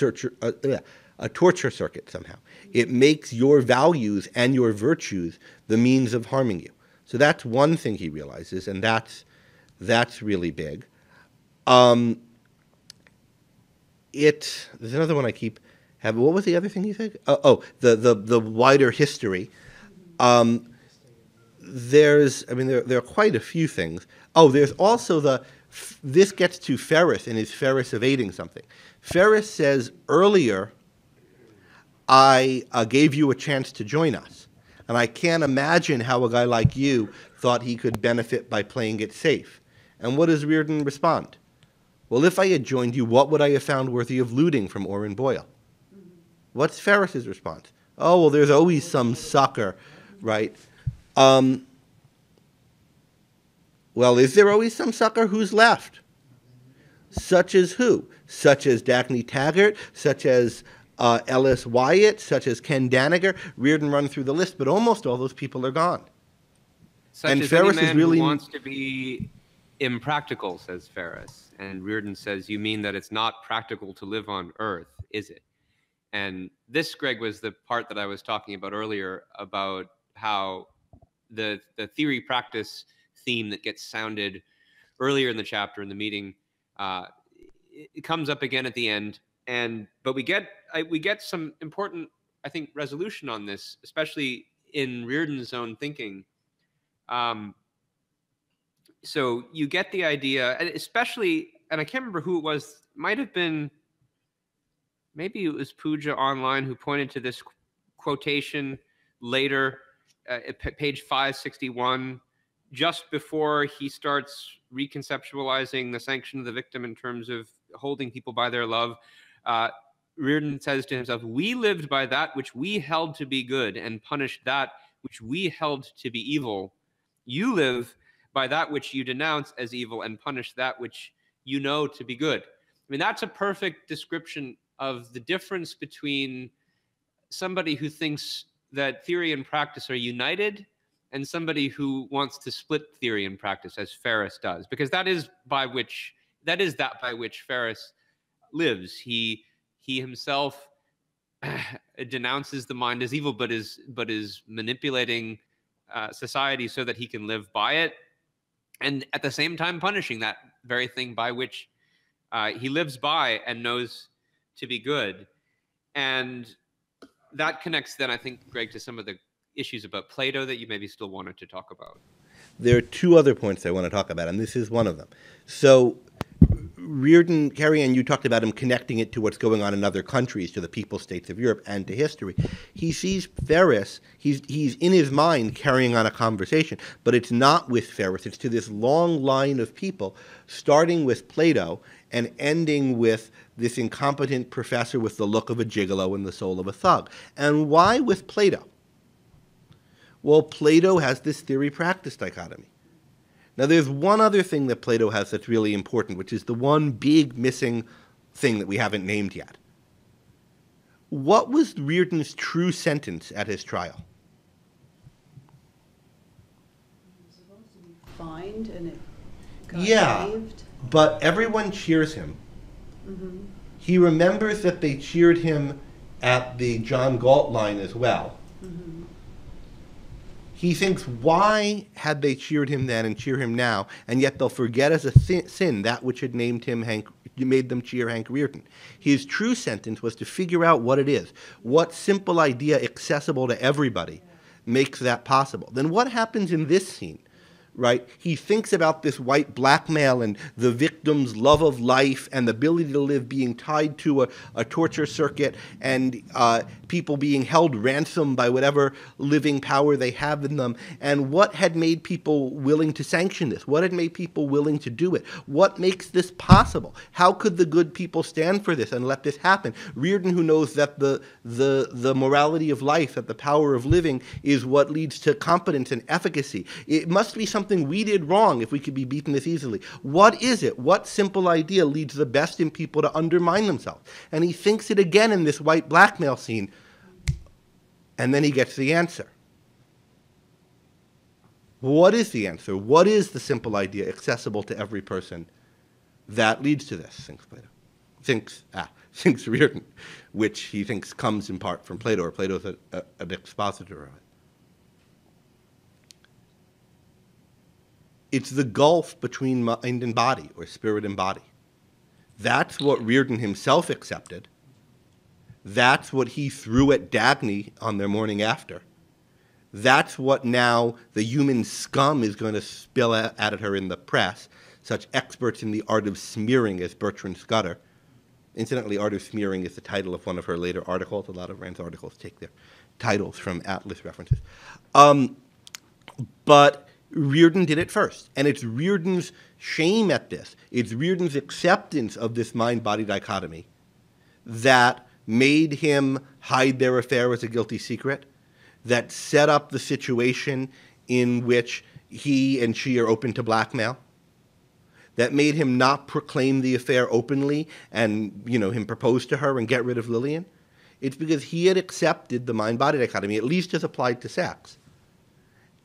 circuit somehow. It makes your values and your virtues the means of harming you. So that's one thing he realizes, and that's really big. There's another one I keep having. What was the other thing you said? The wider history. There are quite a few things. Oh, there's also this gets to Ferris, and is Ferris evading something? Ferris says earlier, I gave you a chance to join us, and I can't imagine how a guy like you thought he could benefit by playing it safe. And what does Rearden respond? Well, if I had joined you, what would I have found worthy of looting from Orrin Boyle? What's Ferris's response? Oh, well, there's always some sucker, right? Well, is there always some sucker? Who's left? Such as who? Such as Dagny Taggart, such as Ellis Wyatt, such as Ken Daniger. Rearden run through the list, but almost all those people are gone. Such And as Ferris any is man really who wants to be impractical, says Ferris. And Rearden says, you mean that it's not practical to live on Earth, is it? And this, Greg, was the part that I was talking about earlier about how the theory-practice theme that gets sounded earlier in the chapter in the meeting, it comes up again at the end. But we get some important, I think, resolution on this, especially in Rearden's own thinking. So you get the idea, and especially, and I can't remember who it was, might have been, maybe it was Pooja online who pointed to this quotation later at page 561, just before he starts reconceptualizing the sanction of the victim in terms of holding people by their love. Rearden says to himself, we lived by that which we held to be good and punished that which we held to be evil. You live by that which you denounce as evil and punish that which you know to be good. I mean, that's a perfect description of the difference between somebody who thinks that theory and practice are united and somebody who wants to split theory and practice, as Ferris does, because that is by which Ferris lives. He himself denounces the mind as evil, but is manipulating society so that he can live by it, and at the same time punishing that very thing by which he lives by and knows to be good. And that connects then, I think, Greg, to some of the issues about Plato that you maybe still wanted to talk about. There are two other points I want to talk about, and this is one of them. So Rearden, Carrie Ann, you talked about him connecting it to what's going on in other countries, to the people states of Europe, and to history. He sees Ferris, he's in his mind carrying on a conversation, but it's not with Ferris. It's to this long line of people, starting with Plato and ending with this incompetent professor with the look of a gigolo and the soul of a thug. And why with Plato? Well, Plato has this theory-practice dichotomy. Now, there's one other thing that Plato has that's really important, which is the one big missing thing that we haven't named yet. What was Rearden's true sentence at his trial? He was supposed to be fined, and it got waived. But everyone cheers him. Mm-hmm. He remembers that they cheered him at the John Galt line as well. Mm-hmm. He thinks, why had they cheered him then and cheer him now, and yet they'll forget as a sin that which had made them cheer Hank Rearden. His true sentence was to figure out what it is. What simple idea accessible to everybody makes that possible? Then what happens in this scene? Right? He thinks about this white blackmail and the victim's love of life and the ability to live being tied to a torture circuit and people being held ransom by whatever living power they have in them. And what had made people willing to sanction this? What had made people willing to do it? What makes this possible? How could the good people stand for this and let this happen? Rearden, who knows that the morality of life, that the power of living is what leads to competence and efficacy. It must be something we did wrong if we could be beaten this easily. What is it? What simple idea leads the best in people to undermine themselves? And he thinks it again in this white blackmail scene, and then he gets the answer. What is the answer? What is the simple idea accessible to every person that leads to this, thinks Plato. Thinks Rearden, which he thinks comes in part from Plato, or Plato's an expositor of it. It's the gulf between mind and body, or spirit and body. That's what Rearden himself accepted. That's what he threw at Dagny on their morning after. That's what now the human scum is going to spill at her in the press, such experts in the art of smearing as Bertrand Scudder. Incidentally, Art of Smearing is the title of one of her later articles. A lot of Rand's articles take their titles from Atlas references. But Rearden did it first, and it's Rearden's shame at this, it's Rearden's acceptance of this mind-body dichotomy that made him hide their affair as a guilty secret, that set up the situation in which he and she are open to blackmail, that made him not proclaim the affair openly and, him propose to her and get rid of Lillian. It's because he had accepted the mind-body dichotomy, at least as applied to sex.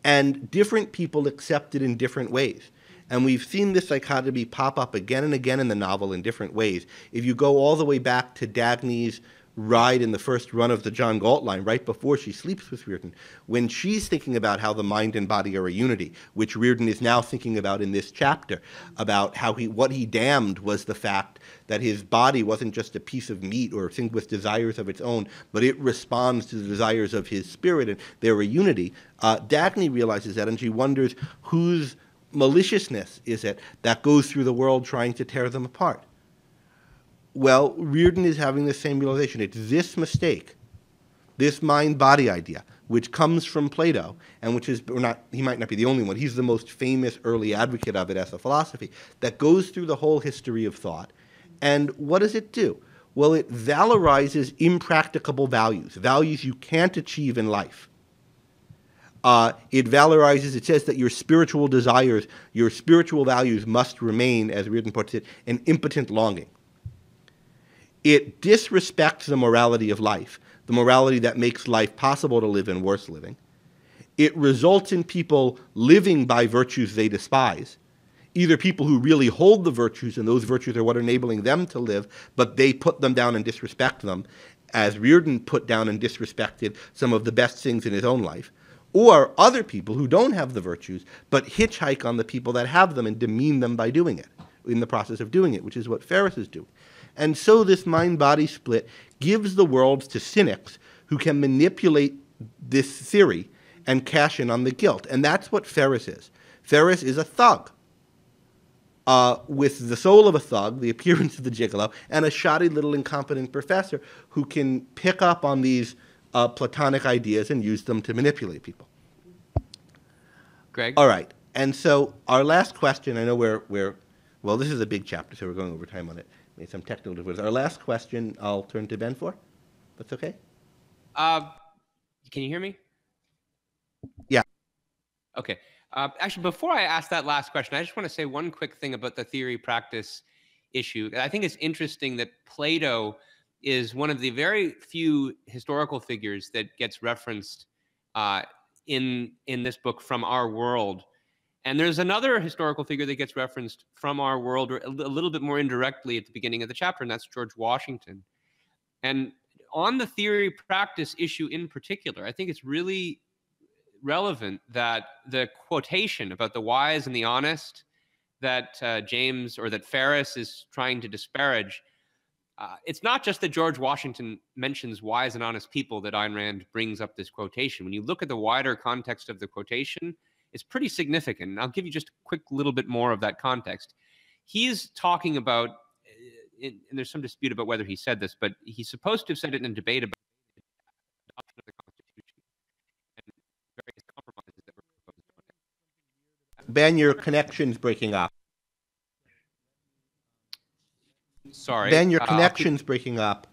And different people accept it in different ways. And we've seen this dichotomy pop up again and again in the novel in different ways. If you go all the way back to Dagny's ride in the first run of the John Galt line, right before she sleeps with Rearden, when she's thinking about how the mind and body are a unity, which Rearden is now thinking about in this chapter, about how what he damned was the fact that his body wasn't just a piece of meat or a thing with desires of its own, but it responds to the desires of his spirit, and they're a unity. Dagny realizes that, and she wonders whose maliciousness is it that goes through the world trying to tear them apart. Well, Rearden is having the same realization. It's this mistake, this mind-body idea, which comes from Plato, and which is, he might not be the only one, he's the most famous early advocate of it as a philosophy, that goes through the whole history of thought. And what does it do? Well, it valorizes impracticable values, values you can't achieve in life. It valorizes, it says that your spiritual desires, your spiritual values must remain, as Rearden puts it, an impotent longing. It disrespects the morality of life, the morality that makes life possible to live and worth living. It results in people living by virtues they despise, either people who really hold the virtues and those virtues are what are enabling them to live, but they put them down and disrespect them, as Rearden put down and disrespected some of the best things in his own life, or other people who don't have the virtues but hitchhike on the people that have them and demean them by doing it, in the process of doing it, which is what Ferris is doing. And so this mind-body split gives the world to cynics who can manipulate this theory and cash in on the guilt. And that's what Ferris is. Ferris is a thug, with the soul of a thug, the appearance of the gigolo, and a shoddy little incompetent professor who can pick up on these Platonic ideas and use them to manipulate people. Greg? All right. And so our last question, I know well, this is a big chapter, so we're going over time on it. Made some technical difficulties. Our last question I'll turn to Ben for. That's okay? Can you hear me? Yeah. Okay. Actually, before I ask that last question, I just want to say one quick thing about the theory-practice issue. I think it's interesting that Plato is one of the very few historical figures that gets referenced in this book from our world. And there's another historical figure that gets referenced from our world a little bit more indirectly at the beginning of the chapter, and that's George Washington. And on the theory-practice issue in particular, I think it's really relevant that the quotation about the wise and the honest that that Ferris is trying to disparage, it's not just that George Washington mentions wise and honest people that Ayn Rand brings up this quotation. When you look at the wider context of the quotation, it's pretty significant. And I'll give you just a quick little bit more of that context. He's talking about, and there's some dispute about whether he said this, but he's supposed to have said it in a debate about the adoption of the Constitution and various compromises that were proposed. Ben, your connection's breaking up. Sorry. Ben, your connection's breaking up.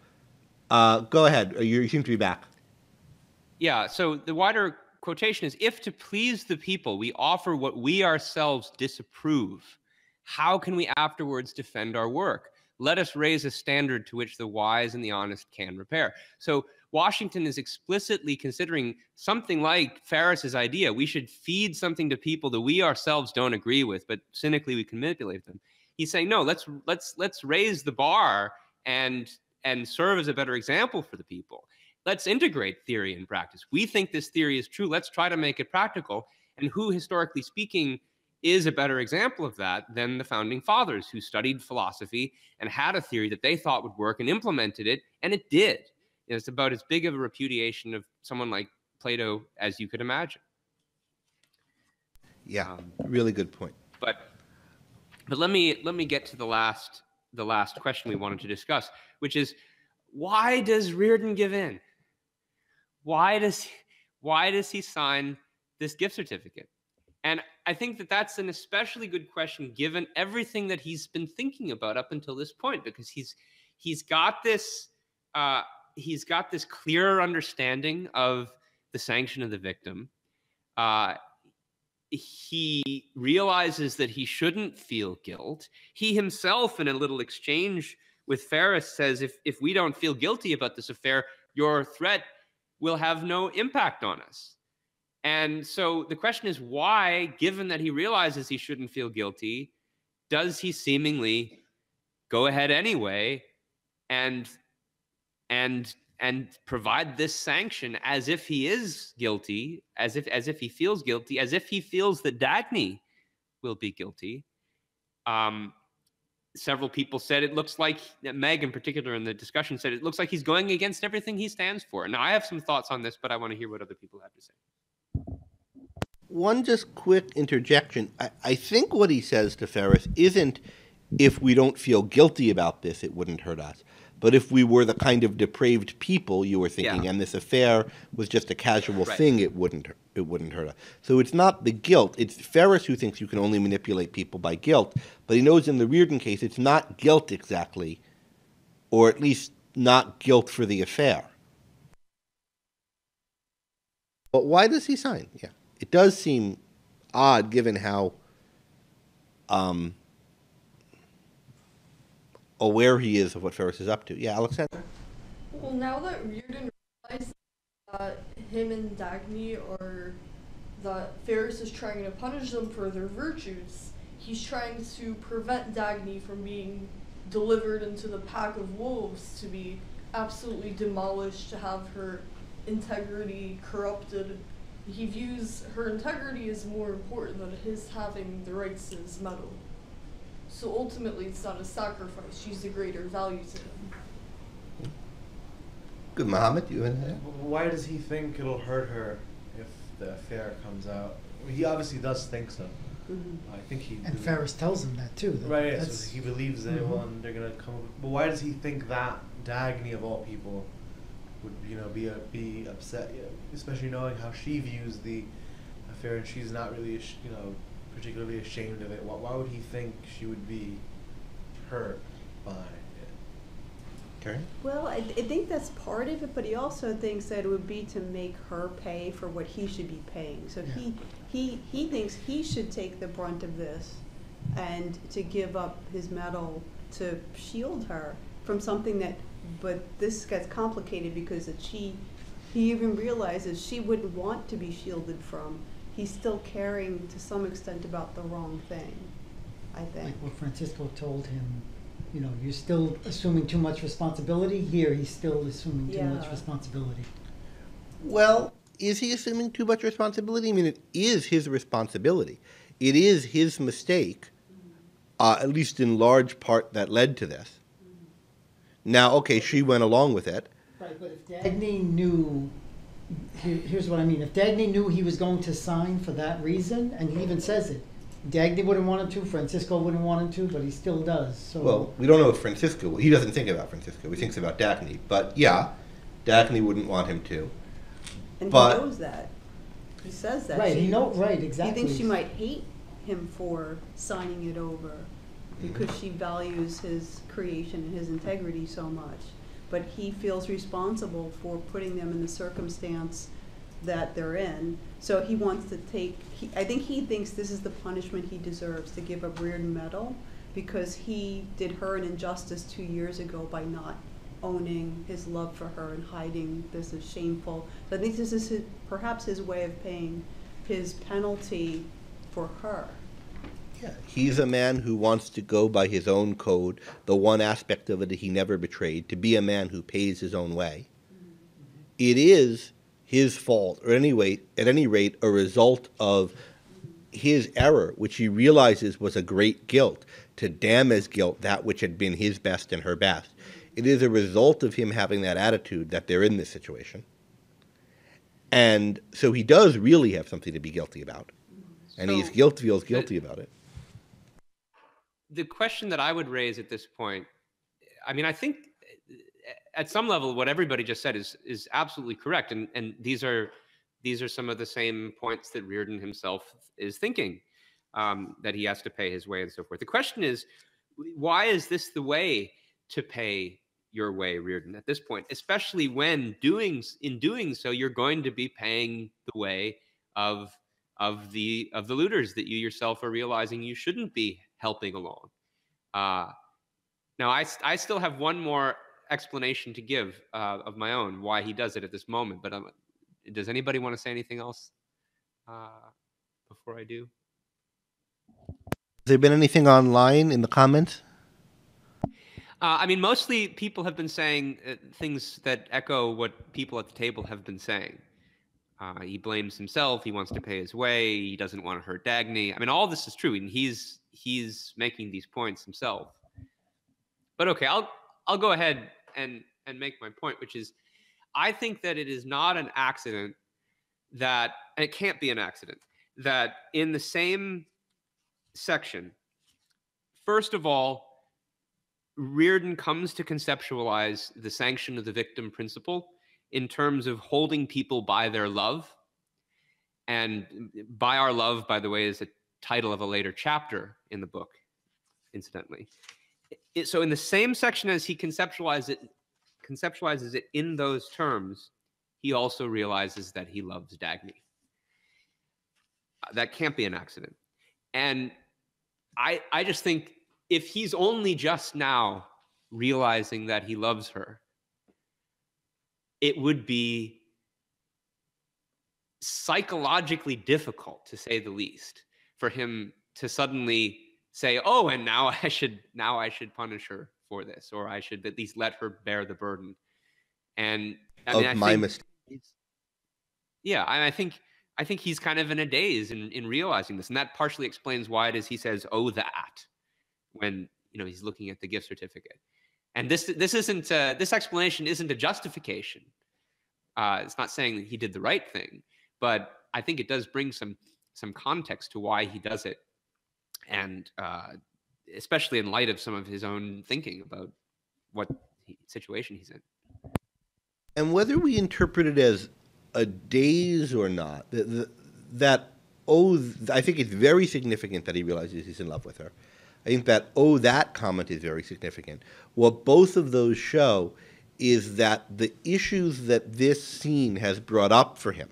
Go ahead. You seem to be back. Yeah, so the wider quotation is, if to please the people we offer what we ourselves disapprove, how can we afterwards defend our work? Let us raise a standard to which the wise and the honest can repair. So Washington is explicitly considering something like Ferris's idea. We should feed something to people that we ourselves don't agree with, but cynically we can manipulate them. He's saying, no, let's raise the bar and serve as a better example for the people. Let's integrate theory and practice. We think this theory is true. Let's try to make it practical. And who, historically speaking, is a better example of that than the founding fathers, who studied philosophy and had a theory that they thought would work and implemented it, and it did. It's about as big of a repudiation of someone like Plato as you could imagine. Yeah, really good point. But let me get to the last question we wanted to discuss, which is, why does Rearden give in? Why does he sign this gift certificate? And I think that that's an especially good question given everything that he's been thinking about up until this point, because he's got this he's got this clearer understanding of the sanction of the victim. He realizes that he shouldn't feel guilt. He himself, in a little exchange with Ferris, says, if we don't feel guilty about this affair, your threat will have no impact on us. And so the question is, why, given that he realizes he shouldn't feel guilty, does he seemingly go ahead anyway and provide this sanction as if he is guilty, as if he feels guilty, as if he feels that Dagny will be guilty? Several people said it looks like, Meg in particular in the discussion said, it looks like he's going against everything he stands for. Now, I have some thoughts on this, but I want to hear what other people have to say. One just quick interjection. I think what he says to Ferris isn't, if we don't feel guilty about this, it wouldn't hurt us. But if we were the kind of depraved people you were thinking, and this affair was just a casual thing, it wouldn't hurt us. So it's not the guilt. It's Ferris who thinks you can only manipulate people by guilt. But he knows in the Rearden case, it's not guilt exactly, or at least not guilt for the affair. But why does he sign? Yeah. It does seem odd, given how aware he is of what Ferris is up to. Yeah, Alexander? Well, now that Rearden realizes that him and Dagny, or that Ferris is trying to punish them for their virtues, he's trying to prevent Dagny from being delivered into the pack of wolves, to be absolutely demolished, to have her integrity corrupted. He views her integrity as more important than his having the rights to his medal. So ultimately, it's not a sacrifice. She's the greater value to him. Good, Mohammed, you in there? Why does he think it'll hurt her if the affair comes out? He obviously does think so. I think he. And Ferris tells him that too. Right. Yeah, so he believes anyone they're gonna come. But why does he think that Dagny of all people would be upset? Especially knowing how she views the affair, and she's not really particularly ashamed of it. Why would he think she would be hurt by it? Okay. Well, I think that's part of it, but he also thinks that it would be to make her pay for what he should be paying. So he thinks he should take the brunt of this, and to give up his medal to shield her from something that. But this gets complicated because he even realizes she wouldn't want to be shielded from. He's still caring to some extent about the wrong thing, I think. Like what Francisco told him, you're still assuming too much responsibility. Here, he's still assuming too much responsibility. Well, is he assuming too much responsibility? I mean, it is his responsibility. It is his mistake, at least in large part, that led to this. Now, okay, she went along with it. Right, but if Dagny knew, here's what I mean. If Dagny knew he was going to sign for that reason, and he even says it, Dagny wouldn't want him to, Francisco wouldn't want him to, but he still does. So. Well, we don't know if Francisco, he doesn't think about Francisco, he thinks about Dagny. But yeah, Dagny wouldn't want him to. And he knows that. He says that. Right, right, exactly. He thinks she might hate him for signing it over, because she values his creation and his integrity so much. But he feels responsible for putting them in the circumstance that they're in. So he wants to I think he thinks this is the punishment he deserves, to give up Rearden medal, because he did her an injustice 2 years ago by not owning his love for her and hiding this as shameful. So I think this is perhaps his way of paying his penalty for her. Yeah, he's a man who wants to go by his own code, the one aspect of it that he never betrayed, to be a man who pays his own way. It is his fault, or at any rate, a result of his error, which he realizes was a great guilt, to damn as guilt that which had been his best and her best. It is a result of him having that attitude that they're in this situation. And so he does really have something to be guilty about. And he feels guilty about it. The question that I would raise at this point, I mean, I think at some level what everybody just said is absolutely correct, and these are some of the same points that Rearden himself is thinking, that he has to pay his way and so forth. The question is, why is this the way to pay your way, Rearden, at this point, especially when in doing so, you're going to be paying the way of the looters that you yourself are realizing you shouldn't be helping along. Now, I still have one more explanation to give of my own why he does it at this moment. But does anybody want to say anything else before I do? Has there been anything online in the comments? I mean, mostly people have been saying things that echo what people at the table have been saying. He blames himself. He wants to pay his way. He doesn't want to hurt Dagny. I mean, all this is true, and he's making these points himself. But okay, I'll go ahead and make my point, which is, I think that it is not an accident that, and it can't be an accident, that in the same section, first of all, Rearden comes to conceptualize the sanction of the victim principle in terms of holding people by their love. And by our love, by the way, is the title of a later chapter in the book, incidentally. So in the same section as he conceptualizes it in those terms, he also realizes that he loves Dagny. That can't be an accident. And I just think if he's only just now realizing that he loves her, it would be psychologically difficult, to say the least, for him to suddenly say, "Oh, and now I should punish her for this, or I should at least let her bear the burden." And I mean, my mistake. Yeah, I think he's kind of in a daze in realizing this, and that partially explains why it is he says, "Oh, that," when he's looking at the gift certificate. And this explanation isn't a justification. It's not saying that he did the right thing, but I think it does bring some context to why he does it, and especially in light of some of his own thinking about what situation he's in. And whether we interpret it as a daze or not, I think it's very significant that he realizes he's in love with her. I think that that comment is very significant. What both of those show is that the issues that this scene has brought up for him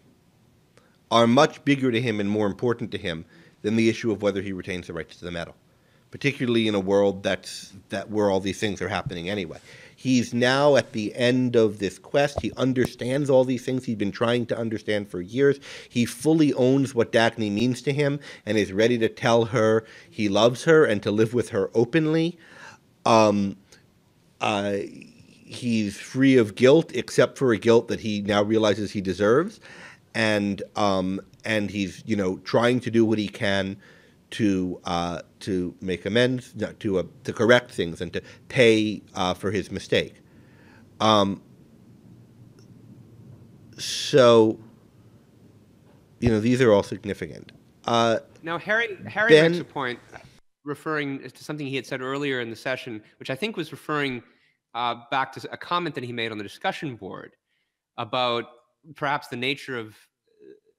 are much bigger to him and more important to him than the issue of whether he retains the rights to the medal, particularly in a world where all these things are happening anyway. He's now at the end of this quest. He understands all these things he's been trying to understand for years. He fully owns what Dagny means to him and is ready to tell her he loves her and to live with her openly. He's free of guilt, except for a guilt that he now realizes he deserves, and he's trying to do what he can to make amends, to correct things, and to pay for his mistake. So these are all significant. Now, Harry makes a point referring to something he had said earlier in the session, which I think was referring back to a comment that he made on the discussion board about perhaps the nature of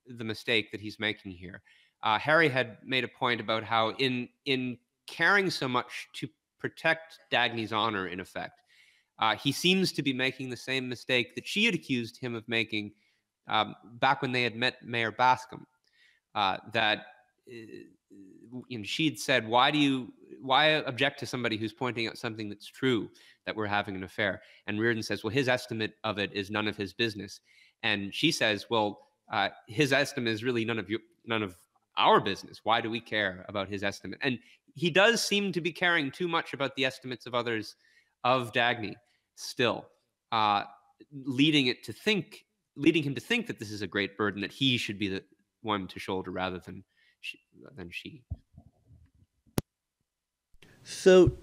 the mistake that he's making here. Harry had made a point about how in caring so much to protect Dagny's honor, in effect, he seems to be making the same mistake that she had accused him of making back when they had met Mayor Bascom. That she had said, why object to somebody who's pointing out something that's true, that we're having an affair? And Rearden says, well, his estimate of it is none of his business. And she says, well, his estimate is really none of our business. Why do we care about his estimate? And he does seem to be caring too much about the estimates of others of Dagny still, leading him to think that this is a great burden that he should be the one to shoulder rather than she. So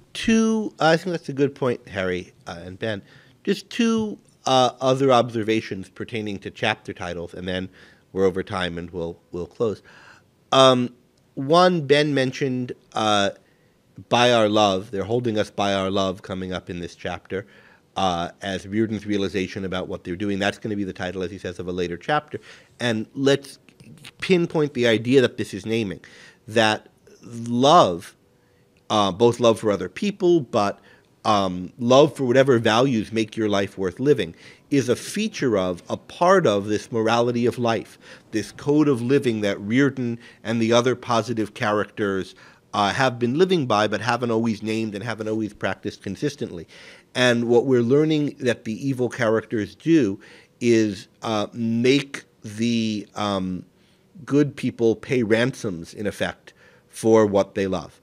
I think that's a good point, Harry and Ben. Just two other observations pertaining to chapter titles, and then we're over time and we'll close. One, Ben mentioned by our love. They're holding us by our love coming up in this chapter as Rearden's realization about what they're doing. That's going to be the title, as he says, of a later chapter. And let's pinpoint the idea that this is naming, that love, both love for other people, but love for whatever values make your life worth living, is a feature of, a part of this morality of life, this code of living that Rearden and the other positive characters have been living by, but haven't always named and haven't always practiced consistently. And what we're learning that the evil characters do is make the good people pay ransoms, in effect, for what they love.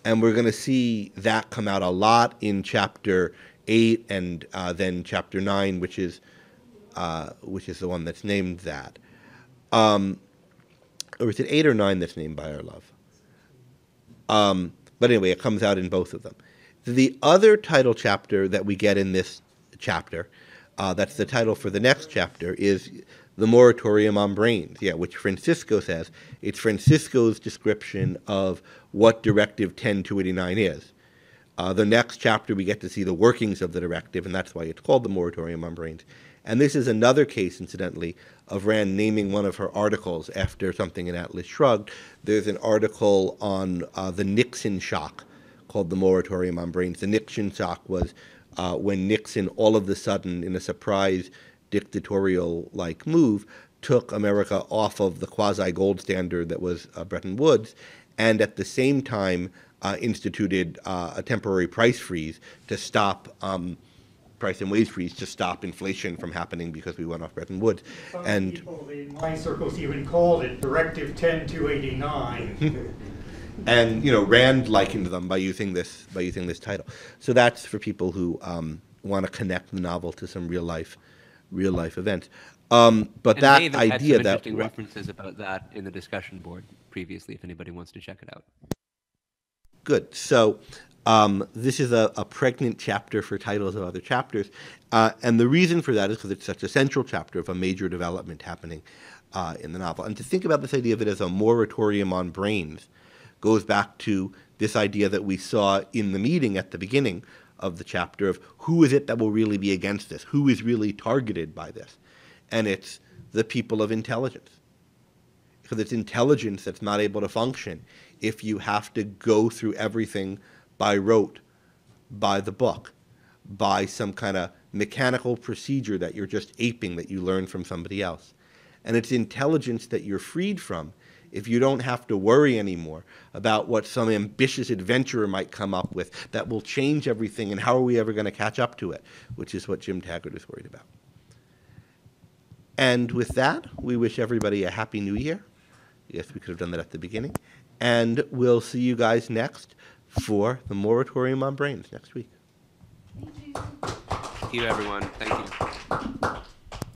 And we're going to see that come out a lot in chapter 8 and then chapter 9, which is the one that's named that. Or is it 8 or 9 that's named by our love? But anyway, it comes out in both of them. The other title chapter that we get in this chapter, that's the title for the next chapter, is The Moratorium on Brains, which Francisco says. It's Francisco's description of what Directive 10-289 is. The next chapter, we get to see the workings of the directive, and that's why it's called The Moratorium on Brains. And this is another case, incidentally, of Rand naming one of her articles after something in Atlas Shrugged. There's an article on the Nixon shock called The Moratorium on Brains. The Nixon shock was when Nixon, all of a sudden, in a surprise dictatorial-like move, took America off of the quasi-gold standard that was Bretton Woods, and at the same time instituted a temporary price freeze to stop price and wage freeze to stop inflation from happening because we went off Bretton Woods. Some people in my circles even called it Directive 10-289. And Rand likened them by using this title. So that's for people who want to connect the novel to some real life events. But and that Dave idea had some that interesting references about that in the discussion board previously, if anybody wants to check it out. Good. So this is a pregnant chapter for titles of other chapters. And the reason for that is because it's such a central chapter of a major development happening in the novel. And to think about this idea of it as a moratorium on brains goes back to this idea that we saw in the meeting at the beginning of the chapter of who is it that will really be against this? Who is really targeted by this? And it's the people of intelligence. Because it's intelligence that's not able to function if you have to go through everything by rote, by the book, by some kind of mechanical procedure that you're just aping that you learn from somebody else. And it's intelligence that you're freed from if you don't have to worry anymore about what some ambitious adventurer might come up with that will change everything and how are we ever going to catch up to it, which is what Jim Taggart is worried about. And with that, we wish everybody a Happy New Year. Yes, we could have done that at the beginning. And we'll see you guys next for the Moratorium on Brains next week. Thank you, everyone. Thank you.